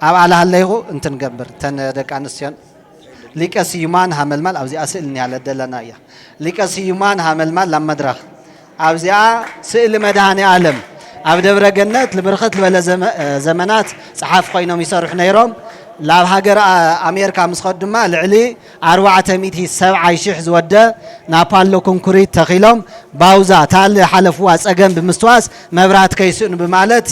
ኣብ አላህለይሁ እንትን ገበር ተን ደቂ ኣንስትዮን ሊቀ ስዩማን ሃመልማል ኣብዚ ስእሊ ያለ ደለና እያ ሊቀ ስዩማን ሃመልማል ላብ መድረኽ ኣብዚኣ ስእሊ መድኃኔ ዓለም ኣብ ደብረ ገነት ልብርኸት ልበለ ዘመናት ጸሓፍ ኮይኖም ይሰርሑ ነይሮም ላብ ሃገር ኣሜሪካ ምስ ኸዱ ድማ ልዕሊ 470,000 ዝወደ ናፓሎ ኮንክሪት ተኺሎም ባውዛ ታል ሓለፍዋ ጸገም ብምስትዋስ መብራት ከይስእኑ በማለት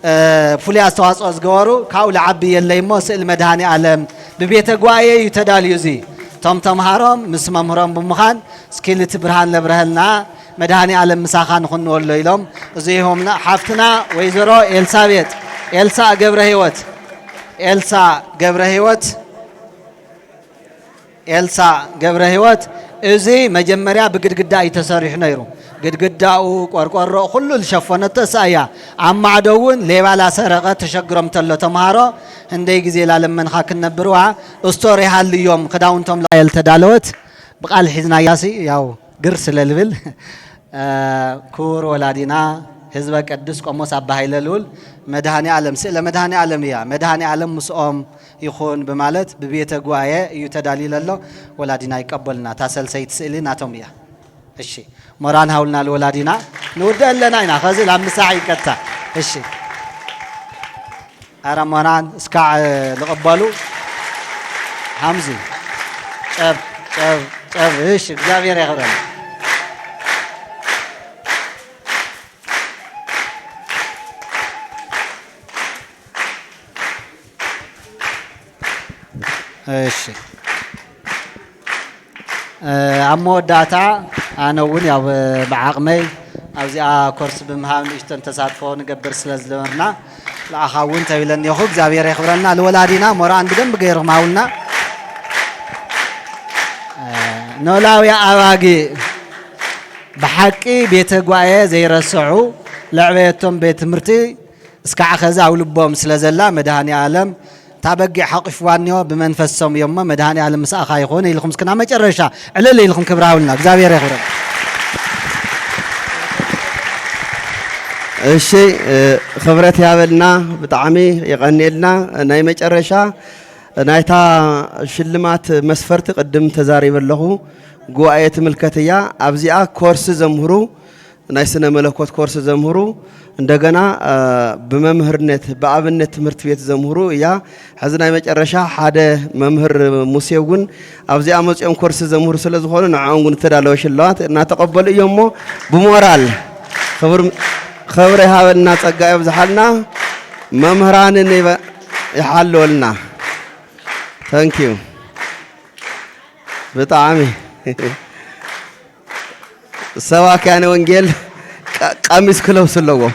فلي استواصو زغورو كاو لعبي يليمو سئل مدهاني عالم ببيت غوايه يتداليو زي توم تمهارم مس ممهرم بمخان سكيلت برهان لبرهلنا مدهاني عالم مساخان خن ولو يلوم زيهمنا حفتنا ويزرو إلسابيت إلسا قبره هيوت إلسا قبره هيوت إلسا قبره هيوت إزي مجمريا بقدقدا يتسارح نيرو قدقداو قرقرو كله الشفونه تسايا عم عدون ليبالا سرقه تشغرم تلو تمهارو اندي غزي لالمن خاك نبروا استوري حال اليوم قداونتم لا يلتدالوت بقال حزنا ياسي ياو قرس للبل كور ولادينا حزب قدس قموس ابا هيللول مدهاني عالم سئله مدهاني عالم يا مدهاني عالم مسؤم يخون بمالت ببيته غوايه يتدالي لله ولادينا يقبلنا تاسل سيت سئلنا توميا እሺ ሞራን ሀውልና ለወላዲና ንወደለና አይና ከዚህ ለምሳይ ይቀጣ እሺ አራማናን እስካ ለቀባሉ ሐምዚ ጨብ እሺ እግዚአብሔር ያክብረን እሺ አሞዳታ أنا ያው بعقمي أوزع كورس بمهام إشتن تصادفون نقبر سلزلنا لأخاون تبيلن يخوك زابير يخبرنا لولادينا مران بدم بغير معولنا نولاو يا أواقي بحكي بيت قوايا زي رسعو لعبيتهم بيت مرتي اسكع خزاو لبوم سلزلا مدهاني عالم تابقي حق إخوانيو بمنفسهم يوم مدهاني على مساء خايخون يلخم سكنا ما جرشا على اللي يلخم كبراولنا زابير يخبرنا الشيء خبرتي هابلنا بطعمي يغني لنا ناي مجرشا نايتا شلمات مسفرت قدم تزاري بالله قواية ملكتيا أبزيا كورس زمهرو نايسنا ملكوت كورس زمهرو እንደገና በመምህርነት በአብነት ትምህርት ቤት ዘምሁሩ ያ ሐዝና መጨረሻ ሓደ መምህር ሙሴውን አብዚያ መጽኦም ኮርስ ዘምሁሩ ስለዝሆነ ንዓውን ተዳለው ሽላዋት እና ተቀበሉ እየሞ በሞራል خبر هابلنا ጸጋይ ብዝሓልና መምህራንን ይሓልወልና ታንክ ዩ በጣም ሰባካነ ወንጌል قاميس كلو سلوو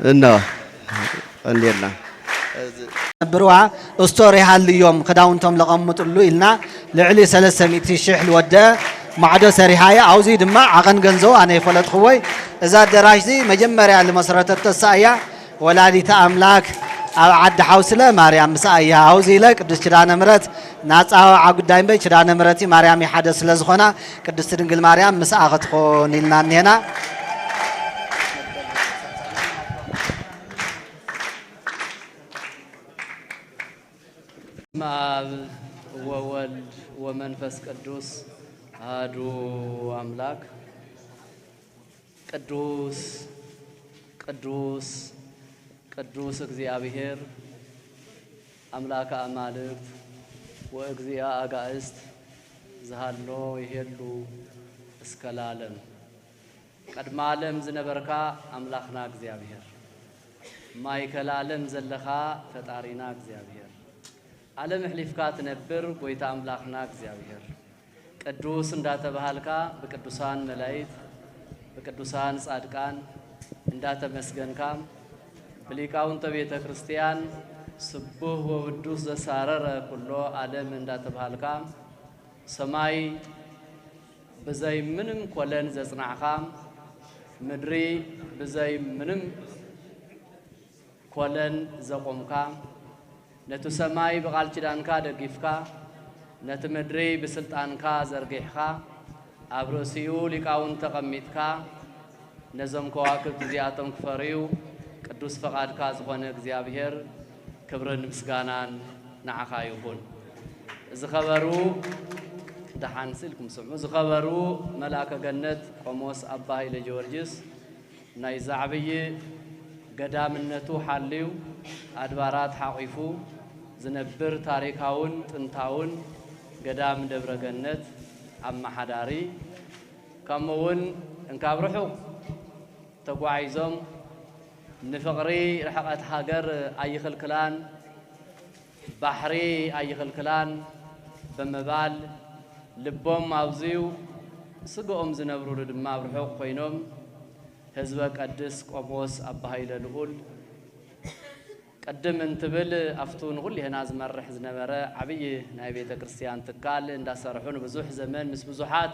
انه اندينا بروا استوري حال اليوم قداونتم لقمطلو إلنا لعلي 300 شيح الودا معدو سريحايا عاوزي دما عقن غنزو انا يفلط خوي اذا دراجزي مجمريا لمسرته التسايا ولاديت املاك عد حوسله مريم مسايا عاوزي لك قدس كدانه مرت ناصا عقدايم بي كدانه مرتي مريم يحدث ስለዝኾና ቅድስት ድንግል ማርያም مساخت خونيلنا نينا ما وولد ومنفس قدوس هادو املاك قدوس قدوس قدوس እግዚአብሔር አምላከ አማልክት ወእግዚአ አጋእስት ዘሃሎ ይሄሉ እስከ ለዓለም ቀድመ ዓለም ዝነበርካ አምላኽና እግዚአብሔር ማእከል ዓለም ዘለኻ ፈጣሪና እግዚአብሔር ዓለም ሕሊፍካ ትነብር ጎይታ አምላኽና እግዚአብሔር ቅዱስ እንዳተባሃልካ በቅዱሳን መላእክት በቅዱሳን ጻድቃን እንዳተመስገንካ بليكاونت بيت كريستيان سبوه وودوس زسارر كله عالم እንዳተባሃልካ ሰማይ በዘይ ምንም ኮለን ዘጽናዕኻ ምድሪ በዘይ ምንም ኮለን ዘቆምካ ነቱ ሰማይ በቃል ኪዳንካ ደጊፍካ ነቱ ምድሪ በስልጣንካ ዘርጊሕካ አብሮሲዩ ሊቃውን ተቀሚጥካ ነዘም ከዋክብት ዚያቶም ክፈሪው ቅዱስ ፈቃድካ ዝኾነ እግዚአብሔር ክብርን ምስጋናን ንዓኻ ይሁን ዝኸበሩ ደሓን ስልኩም ስምዑ ዝኸበሩ መልአከ ገነት ቆሞስ አባ ኃይለ ጊዮርጊስ ናይ ዛዕብይ ገዳምነቱ ሓልዩ አድባራት ሓቂፉ ዝነብር ታሪካውን ጥንታውን ገዳም ደብረ ገነት አማሓዳሪ ከምውን እንካብርሑ ተጓዒዞም نفقري رحقت هاجر أي خلكلان بحري أي خلكلان بمبال لبوم ماوزيو سقوم زنبرو لدما برحوق قينوم هزبك قدس قموس أبا هيدا لقول قدم انتبل أفتون غلي هنا زمرح زنبرا عبي ناي بيت كريستيان تقال اندا سرحون بزوح زمان مس بزوحات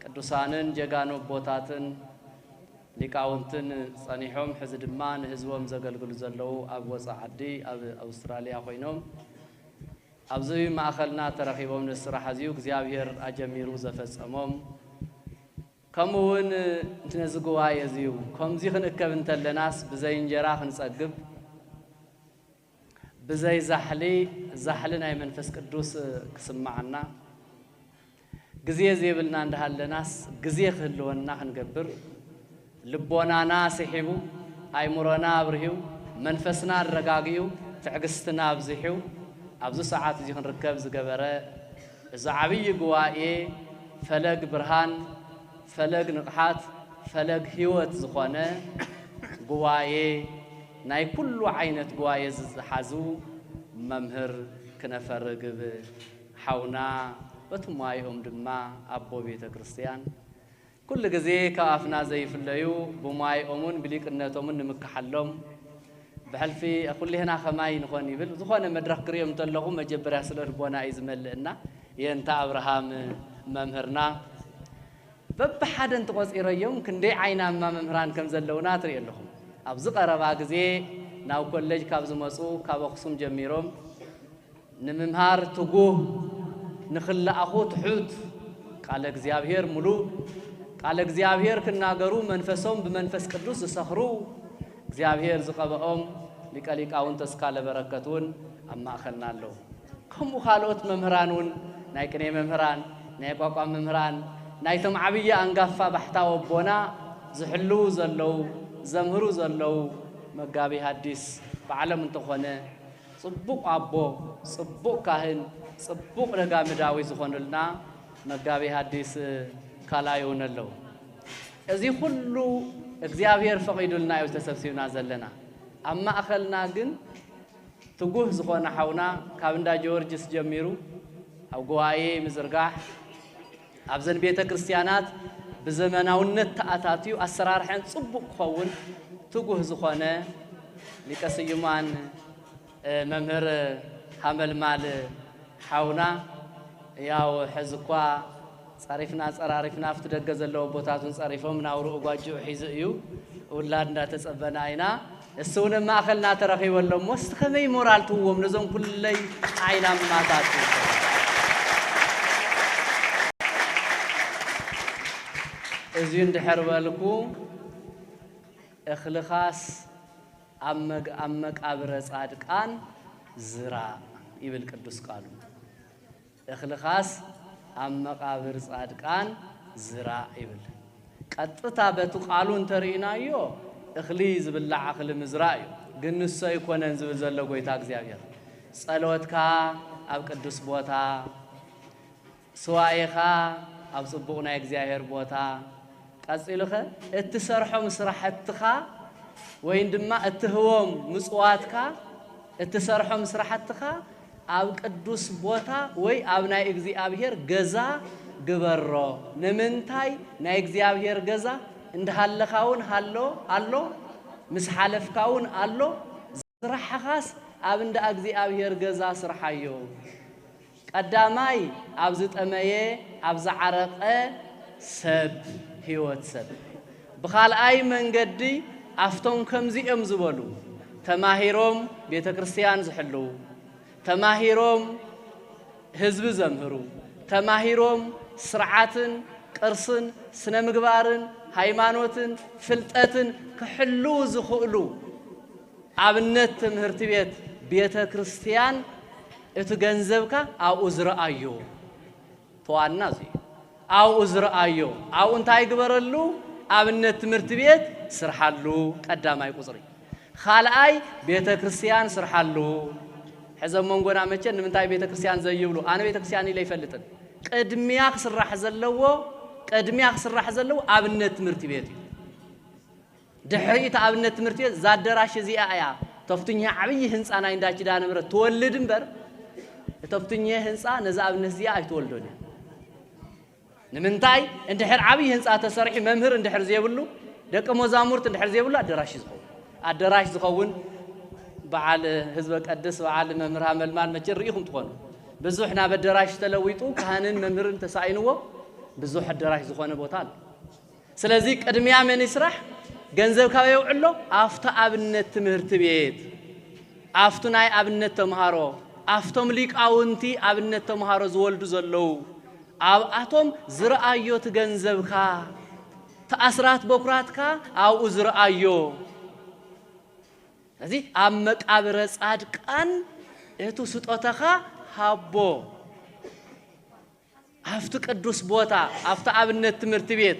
قدوسانن جغانو بوتاتن ليقاونتن صنيحوم حزب مان هزوم زغلغلو زلو اب وصا عدي اب استراليا خوينوم ابزوي ماخلنا ترخيبوم نسرح ازيو እግዚአብሔር አጀሚሩ ዘፈጸሞም كمون نتنزقوا يزيو كم زي خنكب انتلناس بزي انجرا خنصقب بزي زحلنا يمنفس قدوس كسمعنا غزي زيبلنا اندهالناس غزي خلونا خنغبر لبونانا سحيبو ايمرنا ابرهيو منفسنا الرغاغيو تعقستنا ابزحيو ابزو ساعات زي خنركب زغبره زعبي غوايه فلق برهان فلق نقحات فلق هيوت زخونه غوايه ناي كل عينت غوايه زحازو ممهر كنفرغب حونا بتمايهم دما ابو بيت كريستيان كل غزي كافنا زي فليو بمايهم بليقنتهم نمكحلهم بحلفي اقول لي هنا خماي نخون يبل زخونه مدرك كريم تلخو مجبريا سلربونا يزملنا ينت ابراهام ممهرنا ببحدن تقصير يوم كندي عينا ما ممهران كم زلونا تري لهم ابز قربا غزي ناو كولج كابز مصو كابخصم جميروم نممهار تغو نخل اخو تحوت قال እግዚአብሔር ሙሉ قال እግዚአብሔር كناغرو منفسهم بمنفس قدوس سخرو እግዚአብሔር زقبهم لقليقاون تسكال بركتون اما اخلنالو كم خالوت ممهرانون نايكني ممهران نايقاقام ممهران نايتم عبيه انغافا بحتا وبونا زحلو زلو زمهرو زلو مغابي حديث بعالم انتخونه صبوق ابو صبوق كاهن صبوق رغامداوي زخونلنا مغابي حديث كالايونلو ازي كله እግዚአብሔር ፈቂዱልና ይተሰብሲብና ዘለና አማ አخلنا ግን ትጉህ ዝኾነ ሓውና ካብ እንዳ ጆርጅስ ጀሚሩ ኣብ ጎዋዬ ምዝርጋሕ ኣብዘን ቤተ ክርስቲያናት بزمناውነት ተአታትዩ አሰራርሐን ጽቡቅ ኸውን ትጉህ ዝኾነ ሊቀስዩማን መምህር ሓመልማል ሓውና ያው ሕዝኳ صريفنا صراريفنا فتدغ زلو بوتاتون صريفهم ناورو غواجو حيز እዩ ولاد እንዳተጸበና አይና እሱን ማخلنا ተረኺወሎ ሞስት ከመይ ሞራል ትዎም ነዞም ኩለይ አይና ማታት እዚህ እንደሐርበልኩ እخلخاس አመቃብረ ጻድቃን ዝራ ይብል ቅዱስ ቃሉ እخلخاس አመቃብር ጻድቃን ዝራ ይብል ቀጥታ በትቃሉን ተሪናዮ እخሊ ዝብላዕ እخሊ ምዝራዩ ግን ንሰ ይኮነን ዝብል ዘሎ ጎይታ እግዚአብሔር ጸሎትካ ኣብ ቅዱስ ቦታ ስዋይኻ ኣብ ጽቡቕ ናይ እግዚአብሔር ቦታ ቀጽልኸ እትሰርሖም ስራሕትኻ ወይን ድማ እትህዎም ምጽዋትካ እትሰርሖም ስራሕትኻ ኣብ ቅዱስ ቦታ ወይ ኣብ ናይ እግዚአብሔር ገዛ ግበሮ ንምንታይ ናይ እግዚአብሔር ገዛ እንደሃለኻውን አሎ ምስ ሓለፍካውን አሎ ስራሕኻስ ኣብ እንደ እግዚአብሔር ገዛ ስራሕዮ ቀዳማይ ኣብ ዝጠመየ ኣብ ዝዓረቀ ሰብ ህይወት ሰብ በኻልኣይ መንገዲ ኣፍቶም ከምዚኦም ዝበሉ ተማሂሮም ቤተ ክርስቲያን ዝሕሉ ተማሂሮም ህዝብ ዘምህሩ ተማሂሮም ስርዓትን ቅርስን ስነ ምግባርን ሃይማኖትን ፍልጠትን ክሕሉ ዝኽእሉ ኣብነት ትምህርት ቤት ቤተ ክርስቲያን እቲ ገንዘብካ ኣብኡ ዝረአዮ ተዋና እዚ ኣብኡ ዝረአዮ ኣብኡ እንታይ ግበረሉ ኣብነት ትምህርት ቤት ስርሓሉ ቀዳማይ ቁጽሪ ካልኣይ ቤተ ክርስቲያን ስርሓሉ حزب منغونا مچن نمنتاي بيت كريستيان زيبلو انا بيت كريستيان لا يفلطن قدميا خسرح زلو ابنت تمرت بيت ድሕሪት ኣብነት ትምህርቲ ቤት ዛደራሽ እዚኣ እያ ተፍትኛ ዓብይ ህንፃ ናይ እንዳች ዳነ ምሕረት ትወልድ እምበር ተፍትኛ ህንፃ ነዛ ኣብነት እዚኣ ኣይትወልዶን ንምንታይ እንድሕር ዓብይ ህንፃ ተሰሪሑ መምህር እንድሕር ዘይብሉ ደቀ መዛሙርት እንድሕር ዘይብሉ ኣዳራሽ ዝኸውን በዓል ህዝበ ቀድስ በዓል መምህር መልማል መቼ ርኢኹም ትኾኑ ብዙሕ ናብ ኣዳራሽ ተለዊጡ ካህንን መምህርን ተሳኢንዎ ብዙሕ ኣዳራሽ ዝኾነ ቦታ ኣሎ ስለዚ ቅድሚያ መን ይስራሕ ገንዘብ ካብ የውዕሎ ኣፍታ ኣብነት ትምህርቲ ቤት ኣፍቱ ናይ ኣብነት ተምሃሮ ኣፍቶም ሊቃውንቲ ኣብነት ተምሃሮ ዝወልዱ ዘለው ኣብኣቶም ዝረአዮ ትገንዘብካ ተኣስራት በኩራትካ ኣብኡ ዝረአዮ ስለዚ ኣብ መቃብረ ጻድቃን እቱ ስጦታኻ ሃቦ ኣፍቲ ቅዱስ ቦታ ኣፍታ ኣብነት ትምህርቲ ቤት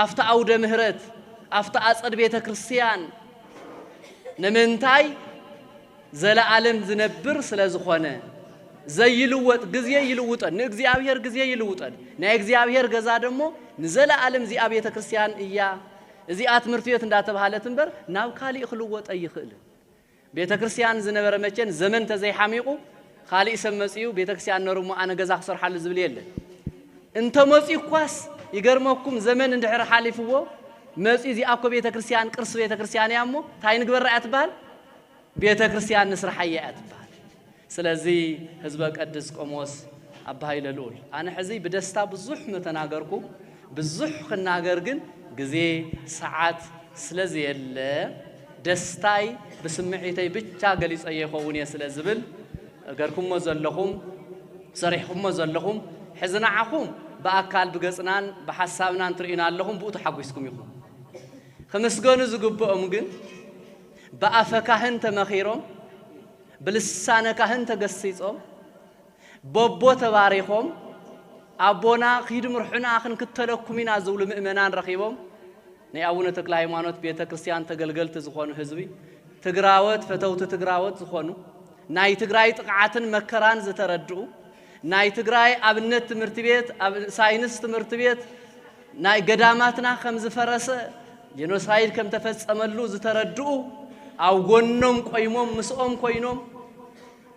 ኣፍታ ኣውደ ምህረት ኣፍታ ኣጸድ ቤተ ክርስቲያን ንምንታይ ዘለዓለም ዝነብር ስለ ዝኾነ ዘይልወጥ ግዜ ይልውጠን ንእግዚአብሔር ግዜ ይልውጠን ናይ እግዚአብሔር ገዛ ደሞ ንዘለዓለም እዚኣ ቤተ ክርስቲያን እያ እዚኣ ትምህርቲ ቤት እንዳተባሃለት እምበር ናብ ካሊእ ክልወጥ ይኽእል ቤተ ክርስቲያን ዝነበረ መቼን ዘመን ተዘይሓሚቑ ካሊእ ሰብ መጽኡ ቤተ ክርስቲያን ነርሙ ኣነ ገዛ ክሰርሓሉ ዝብል የለን እንተ መጽኡ ኳስ ይገርመኩም ዘመን እንድሕር ሓሊፍዎ መጽኡ እዚኣ እኮ ቤተ ክርስቲያን ቅርስ ቤተ ክርስቲያን እያ እሞ እንታይ ንግበር እያ ትበሃል ቤተ ክርስቲያን ንስራሕ እያ ትበሃል ስለዚ ህዝበ ቀድስ ቆሞስ ኣባ ሃይለ ልዑል ኣነ ሕዚ ብደስታ ብዙሕ መተናገርኩ ብዙሕ ክናገር ግን ግዜ ሰዓት ስለዘየለ ደስታይ ብስምዒተይ ብቻ ገሊፀ ይኸውን እየ ስለ ዝብል እገርኩሞ ዘለኹም ሰሪሕኩሞ ዘለኹም ሕዝናዓኹም በኣካል ብገጽናን ብሓሳብናን ትርኢና ኣለኹም ብኡ ተሓጒስኩም ኢኹም ክምስገኑ ዝግብኦም ግን ብኣፈካህን ተመኺሮም ብልሳነካህን ተገሲጾም በቦ ተባሪኾም ኣቦና ኺድ ምርሑና ክንክተለኩም ኢና ዝብሉ ምእመናን ረኺቦም ናይ ኣቡነ ተክለ ሃይማኖት ቤተ ክርስቲያን ተገልገልቲ ዝኾኑ ህዝቢ ትግራወት ፈተውቲ ትግራወት ዝኾኑ ናይ ትግራይ ጥቕዓትን መከራን ዝተረድኡ ናይ ትግራይ ኣብነት ትምህርቲ ቤት ሳይንስ ትምህርቲ ቤት ናይ ገዳማትና ከም ዝፈረሰ ጄኖሳይድ ከም ተፈጸመሉ ዝተረድኡ ኣብ ጎኖም ቆይሞም ምስኦም ኮይኖም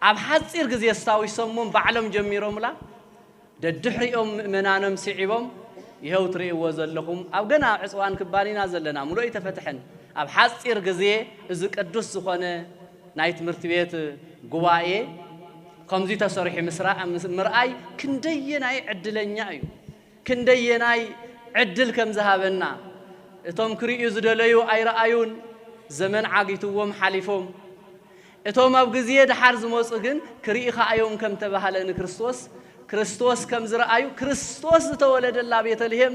ኣብ ሓፂር ግዜ ስታዊሶሞም ባዕሎም ጀሚሮምላ ደድሕሪኦም ምእመናኖም ስዒቦም ይኸው ትርእይዎ ዘለኹም ኣብ ገና ዕፅዋን ክባኒና ዘለና ሙሉእ ተፈትሐን ኣብ ሓፂር ግዜ እዚ ቅዱስ ዝኾነ ናይ ትምህርቲ ቤት ጉባኤ ከምዚ ተሰሪሑ ምርኣይ ክንደየናይ ዕድለኛ እዩ ክንደየናይ ዕድል ከም ዝሃበና እቶም ክርእዩ ዝደለዩ ኣይረኣዩን ዘመን ዓጊትዎም ሓሊፎም እቶም ኣብ ግዜ ድሓር ዝመፁ ግን ክርኢ ኸኣዮም ከም ተባሃለ ንክርስቶስ ክርስቶስ ከም ዝረኣዩ ክርስቶስ ዝተወለደላ ቤተልሔም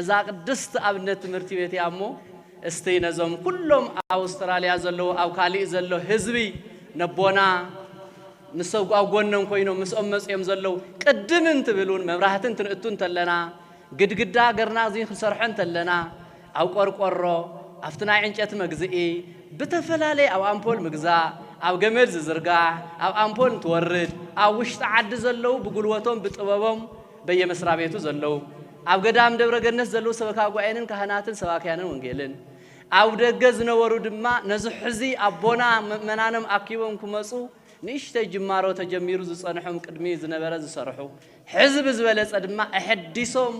እዛ ቅድስቲ ኣብነት ትምህርቲ ቤት እያ እሞ እስቲ ነዞም ኩሎም ኣውስትራልያ ዘለዉ ኣብ ካሊእ ዘሎ ህዝቢ ነቦና ምስው ኣብ ጎኖም ኮይኖም ምስኦም መፅኦም ዘለዉ ቅድምን ትብሉን መብራህትን ትንእቱን ተለና ግድግዳ ገርና እዚ ክሰርሖ ተለና ኣብ ቆርቆሮ ኣብቲ ናይ ዕንጨት መግዝኢ ብተፈላለየ ኣብ ኣምፖል ምግዛእ ኣብ ገመድ ዝዝርጋሕ ኣብ ኣምፖል ትወርድ ኣብ ውሽጢ ዓዲ ዘለዉ ብጉልበቶም ብጥበቦም በየመስሪያ ቤቱ ዘለዉ ኣብ ገዳም ደብረ ገነት ዘለዉ ሰበካ ጉባኤንን ካህናትን ሰባክያንን ወንጌልን ኣብ ደገ ዝነበሩ ድማ ነዚ ሕዚ ኣቦና ምእመናኖም ኣኪቦም ክመፁ ንእሽተይ ጅማሮ ተጀሚሩ ዝጸንሖም ቅድሚ ዝነበረ ዝሰርሑ ሕዝቢ ዝበለጸ ድማ ኣሐዲሶም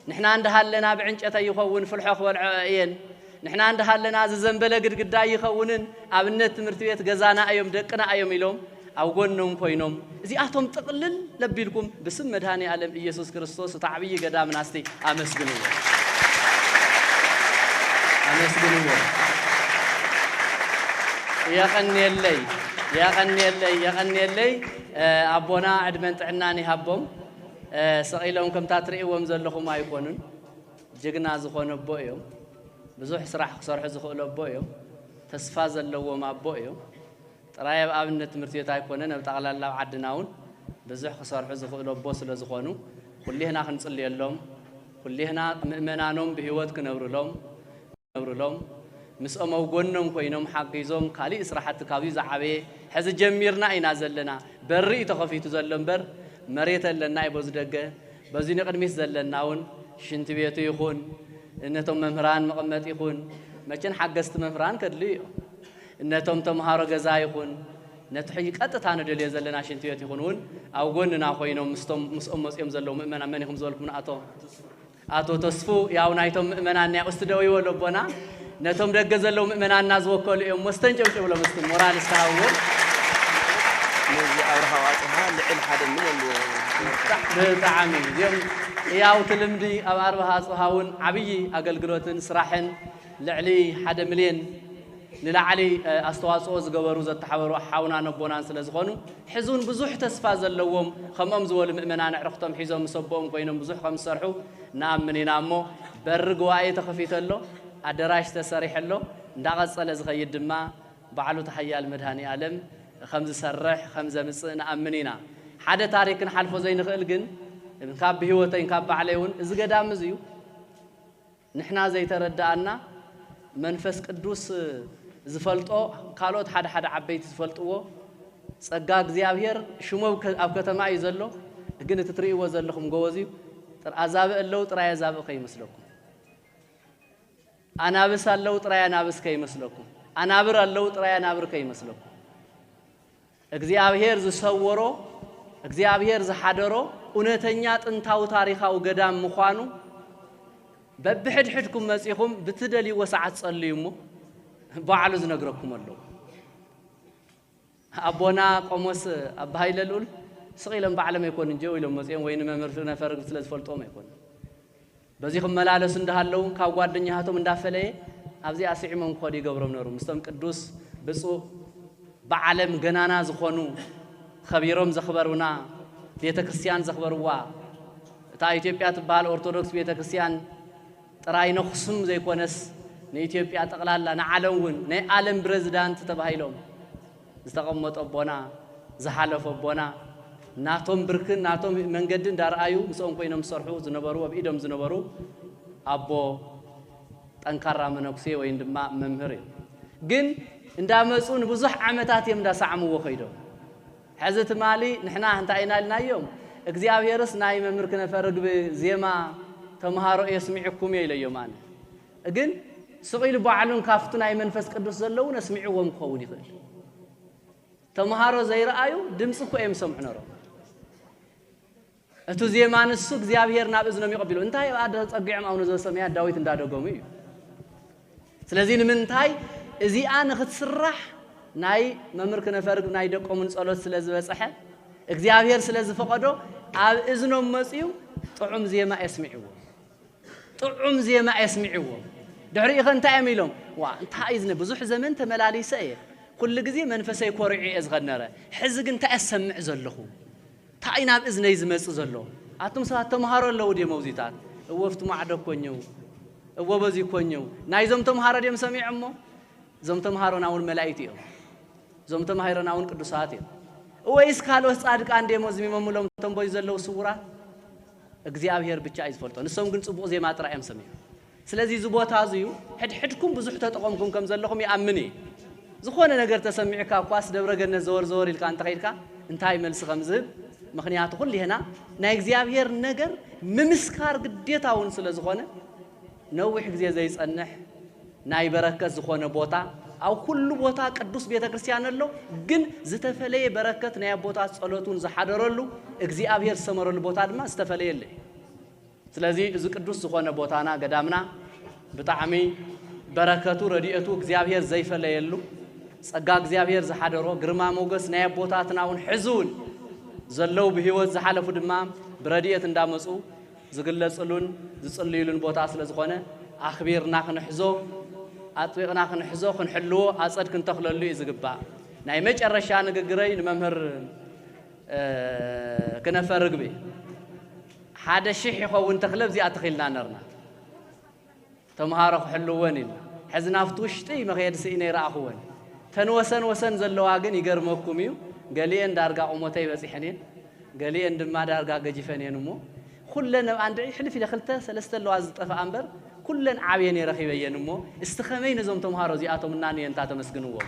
ንሕና እንዳሃለና ብዕንጨት ይኸውን ፍልሖ ክበልዖ እየን ንሕና እንዳሃለና ዝዘንበለ ግድግዳ ይኸውንን ኣብነት ትምህርቲ ቤት ገዛና እዮም ደቅና እዮም ኢሎም ኣብ ጎኖም ኮይኖም እዚኣቶም ጥቕልል ለቢልኩም ብስም መድሃኒ ዓለም ኢየሱስ ክርስቶስ እቲ ዓብዪ ገዳምና እስቲ ኣመስግንዎ የቐኒየለይ ኣቦና ዕድመን ጥዕናን ይሃቦም ሰቒሎም ከምታ ትርእይዎም ዘለኹም ኣይኮኑን ጅግና ዝኾነ ኣቦ እዮም ብዙሕ ስራሕ ክሰርሑ ዝኽእሉ ኣቦ እዮም ተስፋ ዘለዎም ኣቦ እዮም ጥራይ ኣብ ኣብነት ትምህርቲ ቤት ኣይኮነን ኣብ ጠቕላላ ኣብ ዓድና እውን ብዙሕ ክሰርሑ ዝኽእሉ ኣቦ ስለ ዝኾኑ ኩሊህና ክንጽልየሎም ኩሊህና ምእመናኖም ብሂወት ክነብሩሎም ምስኦም ኣብ ጎኖም ኮይኖም ሓጊዞም ካሊእ ስራሕቲ ካብዚ ዝዓበየ ሕዚ ጀሚርና ኢና ዘለና በሪ ተኸፊቱ ዘሎ እምበር መሬት ኣለና እዩ በዚ ደገ በዚ ንቅድሚት ዘለና እውን ሽንቲ ቤቱ ይኹን ነቶም መምህራን መቐመጢ ይኹን መቸን ሓገስቲ መምህራን ከድልዩ እነቶም ተምሃሮ ገዛ ይኹን ነቲ ሕጂ ቀጥታ ንደልዮ ዘለና ሽንትቤት ይኹን እውን ኣብ ጎንና ኮይኖም ምስኦም መፅኦም ዘለዉ ምእመናን መን ኢኹም ዝበልኩም ኣቶ ተስፉ ያው ናይቶም ምእመናን ናይ ውስጥ ደው ይወሎ ቦና ነቶም ደገ ዘለዉ ምእመናንና ዝወከሉ እዮም መስተንጨብጭ ብሎም እስቲ ሞራል ስታውን ነዚ ኣብርሃ ዋፅሃ ልዕል ሓደ ምን ብጣዕሚ እዮም ያው ትልምዲ ኣብ ኣርባሃ ጽሃውን ዓብይ ኣገልግሎትን ስራሕን ልዕሊ 1 ሚልዮን ንላዕሊ ኣስተዋጽኦ ዝገበሩ ዘተሓበሩ ሓውና ነቦናን ስለ ዝኾኑ ሕዙን ብዙሕ ተስፋ ዘለዎም ከምኦም ዝበሉ ምእመናን ዕርኽቶም ሒዞም ሰቦም ኮይኖም ብዙሕ ከም ዝሰርሑ ንኣምን ኢና እሞ በሪ ጉባኤ ተኸፊተሎ ኣዳራሽ ተሰሪሐሎ እንዳቐጸለ ዝኸይድ ድማ ባዕሉ ተሓያል መድሃኒ ዓለም ከም ዝሰርሕ ከም ዘምጽእ ንኣምን ኢና ሓደ ታሪክን ሓልፎ ዘይንኽእል ግን ካብ ብህይወተይ ካብ ባዕለይ እውን እዚ ገዳም እዚ እዩ ንሕና ዘይተረዳእና መንፈስ ቅዱስ ዝፈልጦ ካልኦት ሓደ ዓበይቲ ዝፈልጥዎ ጸጋ እግዚአብሔር ሽሞው ኣብ ከተማ እዩ ዘሎ ግን እቲ ትርእይዎ ዘለኹም ጎበዝ እዩ ኣዛብ ኣለው ጥራይ ኣዛብ ከይመስለኩም ኣናብስ ኣለው ጥራይ ኣናብስ ከይመስለኩም ኣናብር ኣለው ጥራይ ኣናብር ከይመስለኩም እግዚአብሔር ዝሰወሮ እግዚአብሔር ዝሓደሮ እውነተኛ ጥንታዊ ታሪኻዊ ገዳም ምዃኑ በብሕድሕድኩም መጺኹም ብትደልይዎ ሰዓት ጸልዩሞ ባዕሉ ዝነግረኩም ኣለዎ ኣቦና ቆሞስ ኣባ ሃይለልኡል ስቂሎም ባዕሎም ኣይኮን እንጂ ኢሎም መጺኦም ወይ ንመምህር ነፈርግ ስለ ዝፈልጦም ኣይኮን በዚህ ክመላለሱ እንዳሃለው ካብ ጓደኛቶም እንዳፈለየ ኣብዚ ኣስዒሞም ኮዲ ይገብሮም ነሩ ምስቶም ቅዱስ ብፁዕ በዓለም ገናና ዝኾኑ خبيرهم زخبرونا بيت كريستيان زخبروا تا إثيوبيا تبال أرثوذكس بيت كريستيان تراي نخصم زي كونس نإثيوبيا تقلال نعلمون نعلم بريزيدانت تبهيلهم استقامت أبونا زحلف أبونا ناتهم بركن ناتهم من قدن دار أيو مسؤول كوينهم صرحوا زنبروا بإيدهم زنبروا أبو تنكر من أكسي ويندما ممهرين جن عندما مسؤول بزح عمتات يمدا سعمو وخيدو حزت مالي نحنا انتهينا لنا اليوم እግዚአብሔርስ ናይ መምህር ከነፈርግ በዜማ ተማሃሮ የስሚዑኩም ይለየማን ግን ስቂል በዓሉን ካፍቱ ናይ መንፈስ ቅዱስ ዘለውን እስሚዑዎም ከውን ይኽእል ተማሃሮ ዘይራአዩ ድምጽ እኮ የምሰምዑ ነሮ እቱ ዜማንሱ እግዚአብሔር ናብ እዝኖም ይቀበሉ እንታይ አደ ጸግዕም አሁን ዘሰማያ ዳዊት እንዳደገሙ እዩ ስለዚህ ንምንታይ እዚአን ክትስራሕ ናይ መምህር ከነፈርግ ናይ ደቆሙን ጸሎት ስለዝበጽሐ እግዚአብሔር ስለዝፈቀዶ ኣብ እዝኖም መጽዩ ጥዑም ዜማ እስሚዑዎ ጥዑም ዜማ እስሚዑዎ ድሕሪ ኢኸንታ የሚሎም ዋ እንታይ እዝነ ብዙሕ ዘመን ተመላሊሰ ኩሉ ግዜ መንፈሰይ ኮርዒ እዝኸነረ ሕዚ ግን ተአሰምዕ ዘለኹ ታይ ናብ እዝነይ ዝመጽ ዘሎ አቱም ሰዓት ተማሃሮ ለው ዲ መውዚታት ወፍቱ ማዕደ ኮኘው ወበዚ ኮኘው ናይዞም ተማሃሮ ደም ሰሚዕሞ ዞም ተማሃሮናውን መላእክት እዮም ዞም ተማሃሮናውን ቅዱሳት እዮም ወይስ ካልኦስ ጻድቃን ደሞዝ የሚመሙሎም ተንቦይ ዘለው ስውራት እግዚአብሔር ብቻ ይዝፈልጦ ንሶም ግን ጽቡቕ ዜማ ጥራይም ሰሚዑ ስለዚህ ዝቦታ ዝዩ ሕድሕድኩም ብዙሕ ተጠቀምኩም ከም ዘለኹም ይኣምኒ ዝኾነ ነገር ተሰሚዕካ ኳስ ደብረገነት ዘወር ኢልካ እንተ ኸይድካ እንታይ መልስ ከም ዝህብ ምኽንያቱ ሁሉ ይሄና ናይ እግዚአብሔር ነገር ምምስካር ግዴታውን ስለ ዝኾነ ነውሕ ግዜ ዘይጸንሕ ናይ በረከት ዝኾነ ቦታ أو كل بوتا قدوس بيت كريستيان له جن زتفلي بركة نيا بوتا صلوتون زحدر له እግዚአብሔር ሰመረ ለቦታ ድማ ዝተፈለየ ለ ስለዚህ እዚ ቅዱስ ዝኾነ ቦታና ገዳምና በጣዕሚ በረከቱ ረዲኤቱ እግዚአብሔር ዘይፈለየሉ ጸጋ እግዚአብሔር ዝሓደሮ ግርማ ሞገስ ናይ ቦታትናውን ሕዙን ዘለው በህይወት ዝሓለፉ ድማ ብረዲኤት እንዳመጹ ዝግለጽሉን ዝጽልዩሉን ቦታ ስለ ዝኾነ አኽቢርና ክንሕዞ አጥብቅና ክንሕዞ ክንሕልዎ አጸድ ክንተኽለሉ ይዝግባ ናይ መጨረሻ ንግግረይ ንመምህር كنفرق به هذا الشيء يخون تخلف زي أتخيلنا نرنا تمهارق حلواني حزنا فتوشتي ما غير سيني راخوان تنوسن زلواجن يجر مكوميو قالين دارجا أمتي بس حنين قالين دم دارجا جيفانين مو كلنا عند حلف اللي خلته سلست اللواز طفى أمبر كلنا عبيني رخيبين مو استخمين زم تمهارق زي أتوم الناني أنت تمسكنوه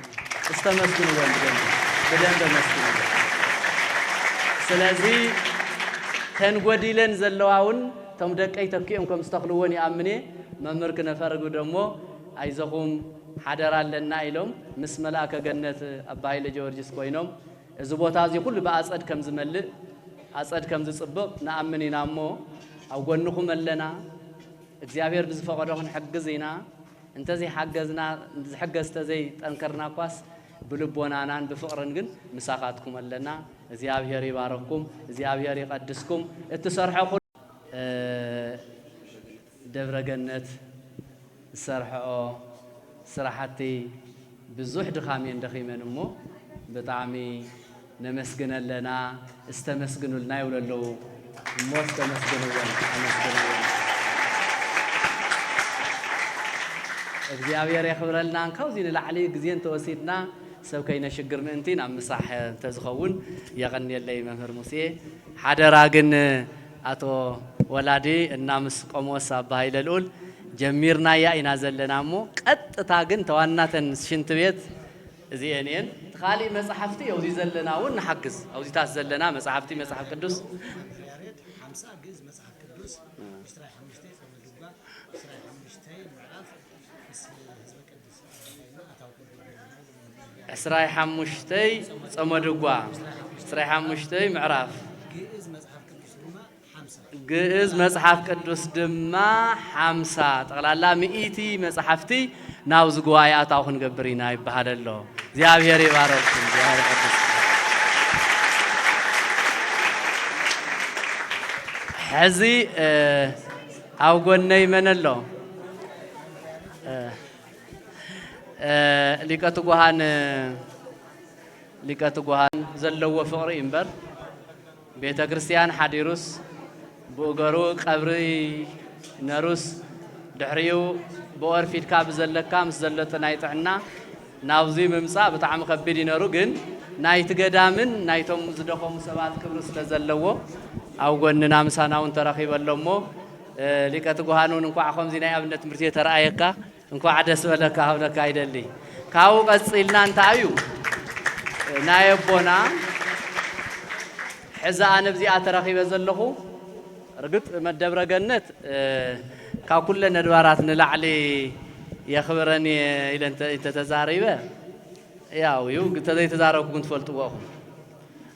استمسكنوه بدن تمسكنوه ስለዚህ ተንጎዲለን ዘለዋውን ተምደቀይ ተኪኦም ከም ዝተኽልዎን ይአምኔ መምህር ከነፈርጉ ደሞ አይዘኹም ሓደራ ለና ኢሎም ምስ መልአከ ገነት አባ ኃይለ ጊዮርጊስ ኮይኖም እዚ ቦታ እዚ ሁሉ በአጸድ ከም ዝመልእ አጸድ ከም ዝጽብቕ ንአምን ኢና እሞ ኣብ ጎንኹም ኣለና እግዚአብሔር ብዝፈቀዶ ክንሕግዝ ኢና እንተዚ ሓገዝና ዝሕገዝ ተዘይ ጠንከርና ኳስ ብልቦናናን ብፍቅርን ግን ምሳኻትኩም ኣለና እግዚአብሔር ይባረኩም እግዚአብሔር ይቀድስኩም እትሰርሑ ደብረ ገነት ሰርሖ ስራሕቲ ብዙሕ ድኻም እንደኺመን እሞ ብጣዕሚ ነመስግነለና እስተመስግኑልና ይብለለው እሞ እስተመስግኑልን አመስግኑልን እግዚአብሔር ያኽብረልና እንካው ዚን ለዓሊ ግዜን ተወሲድና ሰብ ከይነ ሽግር ምእንቲን ኣብ ምሳሕ ተዝኸውን የቀኒየለይ መምህር ሙሴ ሓደራ ግን አቶ ወላዲ እና ምስ ቆሞስ አባ ኃይለ ልዑል ጀሚርና ያ ኢና ዘለና እሞ ቀጥታ ግን ተዋናተን ሽንት ቤት እዚአኔን ተኻሊ መጽሐፍቲ ያው ዚ ዘለና ወን ንሓግዝ አው ዚታት ዘለና መጽሐፍቲ መጽሐፍ ቅዱስ 50 ግዝ መጽሐፍ ቅዱስ እስራኤል 5 ጾመ ድጓ እስራኤል 5 ምዕራፍ ህዝበ ቅዱስ እስራኤል 5 ጾመ ድጓ እስራኤል 5 ምዕራፍ ግዕዝ መጽሐፍ ቅዱስ ድማ 50 ጠቅላላ 100 መጽሐፍቲ ናው ዝጓይ አታው ክንገብሪና ይባሃለሎ እግዚአብሔር ይባረክም እግዚአብሔር ቅዱስ ሕዚ ኣብ ጎነይ መነሎ ሊቀት ጓሃን ዘለዎ ፍቅሪ እምበር ቤተ ክርስቲያን ሓዲሩስ ብእገሩ ቀብሪ ነሩስ ድሕሪው በወርፊድካ ብዘለካ ምስ ዘለተ ናይ ጥዕና ናብዚ ምምጻእ ብጣዕሚ ከቢድ ይነሩ ግን ናይቲ ገዳምን ናይቶም ዝደኸሙ ሰባት ክብሪ ስለዘለዎ ኣብ ጎንና ምሳናውን ተረኺበሎሞ ሊቀት ጓሃኑን እንኳዕ ከምዚ ናይ ኣብነት ትምህርቲ ተረኣየካ እንኳዕ ደስ በለካ ሃብለካ አይደሊ ካው ቀጽልና እንታዩ ናይ ኣቦና ሕዛ ኣነብዚ ኣተረኺበ ዘለኹ ርግጥ መደብረ ገነት ካብ ኩለን ነድባራት ንላዕሊ የኽብረኒ ኢለን ተተዛሪበ ያው እዩ ተዘይ ተዛረብኩ ትፈልጥዎኹም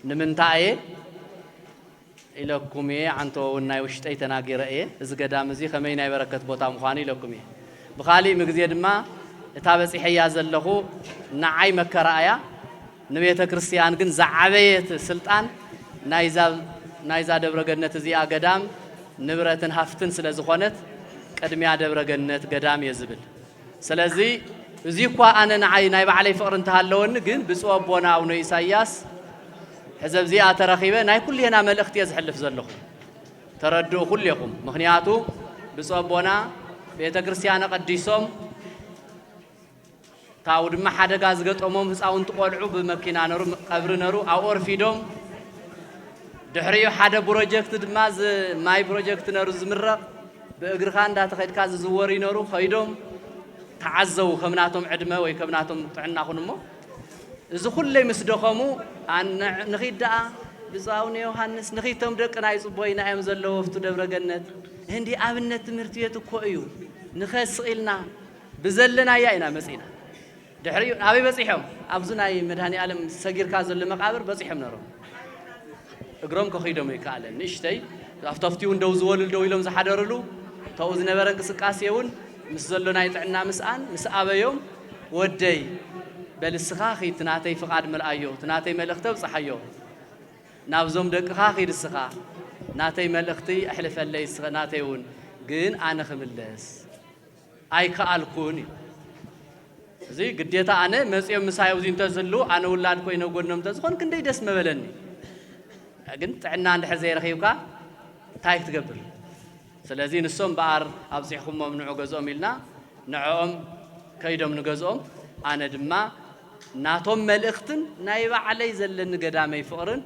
ንምንታይ ኢለኩም አንቶ ናይ ውሽጠይ ተናገረ እዚ ገዳም እዚ ከመይ ናይ በረከት ቦታ ምዃኑ ኢለኩም ብኻሊእ ምግዜ ድማ እታ በፂሕያ ዘለኹ ንዓይ መከራያ ንቤተ ክርስቲያን ግን ዝዓበየት ስልጣን ናይዛ ደብረ ገነት እዚኣ ገዳም ንብረትን ሃፍትን ስለ ዝኾነት ቅድሚያ ደብረ ገነት ገዳም የዝብል ስለዚ እዚ እኳ ኣነ ንዓይ ናይ ባዕለይ ፍቅሪ እንተሃለወኒ ግን ብፁዕ ኣቦና አቡነ ኢሳያስ ሕዘብ እዚኣ ተረኺበ ናይ ኩልና መልእኽቲ የዝሕልፍ ዘለኹ ተረድኡ ኩልኩም ምክንያቱ ብፁዕ ኣቦና ቤተ ክርስቲያን ቀዲሶም ታው ድማ ሓደጋ ዝገጠሞም ህፃውንቲ ቆልዑ ብመኪና ነሩ ቀብሪ ነሩ ኣብ ኦርፊዶም ድሕሪኡ ሓደ ፕሮጀክት ድማ ማይ ፕሮጀክት ነሩ ዝምረቕ ብእግርኻ እንዳተኸድካ ዝዝወር ይነሩ ኸይዶም ተዓዘው ከምናቶም ዕድመ ወይ ከምናቶም ጥዕና ኩንሞ እዚ ኩለይ ምስ ደኸሙ ንኺድኣ ብዛውነ ዮሐንስ ንኺቶም ደቂ ናይ ጽቦይና እዮም ዘለዎ ፍቱ ደብረ ገነት እንዲ ኣብነት ትምህርቲ ቤት እኮ እዩ ንኸስኢልና ብዘለናያ ኢና መጺና ድሕሪኡ ኣበይ በፂሖም ኣብዙ ናይ መድሃኒ ዓለም ሰጊርካ ዘሎ መቃብር በፂሖም ነሮም እግሮም ከኺዶም ይከኣለ ንእሽተይ ኣፍተፍቲው እንደው ዝወልል ደው ኢሎም ዝሓደርሉ ተው ዝነበረ እንቅስቃሴ እውን ምስ ዘሎ ናይ ጥዕና ምስኣን ምስ ኣበዮም ወደይ በልስኻ ኺድ ናተይ ፍቓድ መልኣዮ ናተይ መልእኽቲ ኣብፅሓዮ ናብዞም ደቅኻ ኺድስኻ ናተይ መልእኽቲ ኣሕልፈለይ ናተይ እውን ግን ኣነ ክምለስ ኣይከኣልኩን እዩ እዚ ግዴታ ኣነ መፅኦም ምሳይ ኣብዚ እንተዝህሉ ኣነ ውላድ ኮይነ ጎኖም ተዝኾን ክንደይ ደስ መበለኒ ግን ጥዕና እንድሕር ዘይረኺብካ እንታይ ክትገብር ስለዚ ንሶም በኣር ኣብፂሕኩሞም ንዑ ገዝኦም ኢልና ንዕኦም ከይዶም ንገዝኦም ኣነ ድማ ናቶም መልእኽትን ናይ ባዕለይ ዘለኒ ገዳመይ ፍቕርን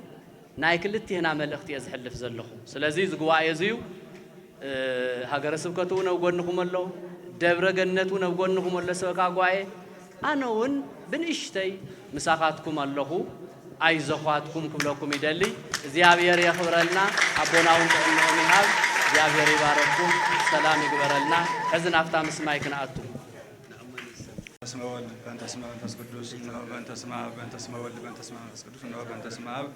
ናይ ክልቲህና መልእኽቲ እየ ዝሕልፍ ዘለኹ ስለዚ ዝግዋእ እዙዩ ሃገረ ስብከቱ እውን ኣብ ጎንኹም ኣሎ ደብረ ገነቱ እውን ኣብ ጎንኹም ኣሎ ሰበካ ጓኤ ኣነ እውን ብንእሽተይ ምሳኻትኩም ኣለኹ ኣይዘኻትኩም ክብለኩም ይደሊ እግዚአብሔር ያኽብረልና ኣቦናውን ጥዕንኦም ይሃብ እግዚአብሔር ይባረኩም ሰላም ይግበረልና ሕዚ ናፍታ ምስማይ ክንኣቱ በስመ ወልድ በእንተ ስመ መንፈስ ቅዱስ እነሆ በእንተ ስመ አብ በእንተ ስመ ወልድ በእንተ ስመ መንፈስ ቅዱስ እነሆ በእንተ ስመ አብ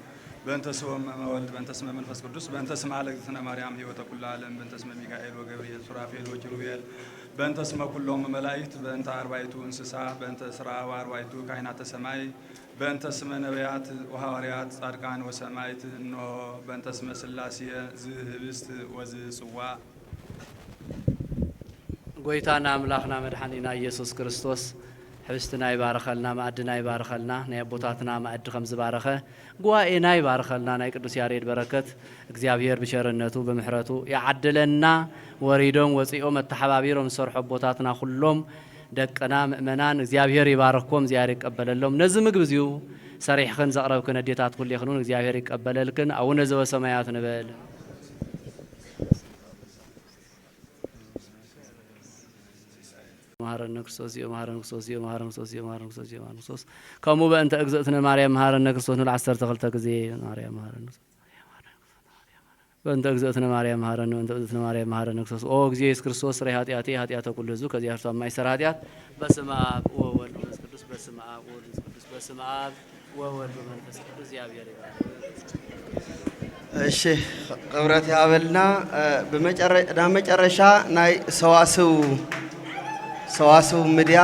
በእንተ ስመ ወልድ በእንተ ስመ መንፈስ ቅዱስ በእንተ ስመ እግዝእትነ ማርያም ሕይወተ ኩሉ ዓለም በእንተ ስመ ሚካኤል ወገብርኤል ሱራፌል ወኪሩቤል በእንተ ስመ ኩሎም መላእክት በእንተ አርባዕቱ እንስሳ በእንተ ስራ ወአርባዕቱ ካህናተ ሰማይ በእንተ ስመ ነቢያት ወሐዋርያት ጻድቃን ወሰማዕት እነሆ በእንተ ስመ ሥላሴ ዝህብስት ወዝጽዋ ጎይታና አምላኽና መድኃኒና ኢየሱስ ክርስቶስ ሕብስትና ይባረኸልና ማዕድና ይባረኸልና ናይ አቦታትና ማዕድ ከም ዝባረኸ ጉባኤና ይባረኸልና ናይ ቅዱስ ያሬድ በረከት እግዚአብሔር ብቸርነቱ ብምሕረቱ ይዓድለና ወሪዶም ወፂኦም መተሓባቢሮም ዝሰርሑ አቦታትና ኩሎም ደቅና ምእመናን እግዚአብሔር ይባረክዎም እግዚአብሔር ይቀበለሎም ነዚ ምግብ እዚኡ ሰሪሕክን ዘቕረብክን ኣዴታት ኩሉ ይኹኑን እግዚአብሔር ይቀበለልክን አቡነ ዘበሰማያት ንበል مهارن كريستوس يوم مهارن كريستوس يوم مهارن كريستوس يوم مهارن كريستوس يوم مهارن كريستوس كمو بأنت أجزأتنا مريم مهارن كريستوس نول عسر تغلط كزي مريم مهارن بأنت أجزأتنا مريم مهارن بأنت أجزأتنا مريم مهارن كريستوس أو جيس كريستوس ريحات ياتي كل زوج كذي هرتم ما يصير هاتيات بس ما وولد كريستوس بس ما وولد كريستوس بس ما وولد كريستوس يا بيري እሺ ቅብረት ያበልና በመጨረሻ ናይ ሰዋስው ሚድያ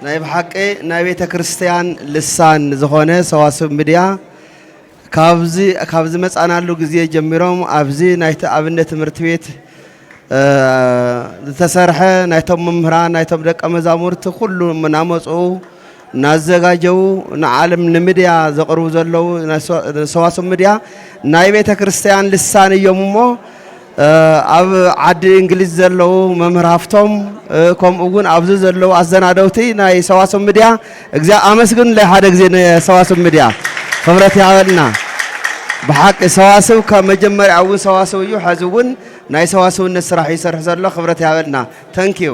ናይ በሐቀ ናይ ቤተ ክርስቲያን ልሳን ዝኾነ ሰዋስው ሚድያ ካብዚ መጻናሉ ጊዜ ጀሚሮም ኣብዚ ናይቲ ኣብነት ትምህርት ቤት ዝተሰርሐ ናይቶም መምህራን ናይቶም ደቀ መዛሙርት ኩሉ ናመፁ ናዘጋጀው ንዓለም ንሚድያ ዘቕርቡ ዘለው ሰዋስው ሚድያ ናይ ቤተ ክርስቲያን ልሳን እዮም እሞ ኣብ ዓዲ እንግሊዝ ዘለው መምህር ሃፍቶም ከምኡ እውን ኣብዚ ዘለው ኣዘናደውቲ ናይ ሰዋስው ሚድያ ኣመስግን ላይ ሓደ ግዜ ሰዋስው ሚድያ ክብረት ያበልና ብሓቂ ሰዋስው ከመጀመሪያ እውን ሰዋስው እዩ ሕዚ እውን ናይ ሰዋስውነት ስራሕ ይሰርሕ ዘሎ ክብረት ያበልና ተንኪዩ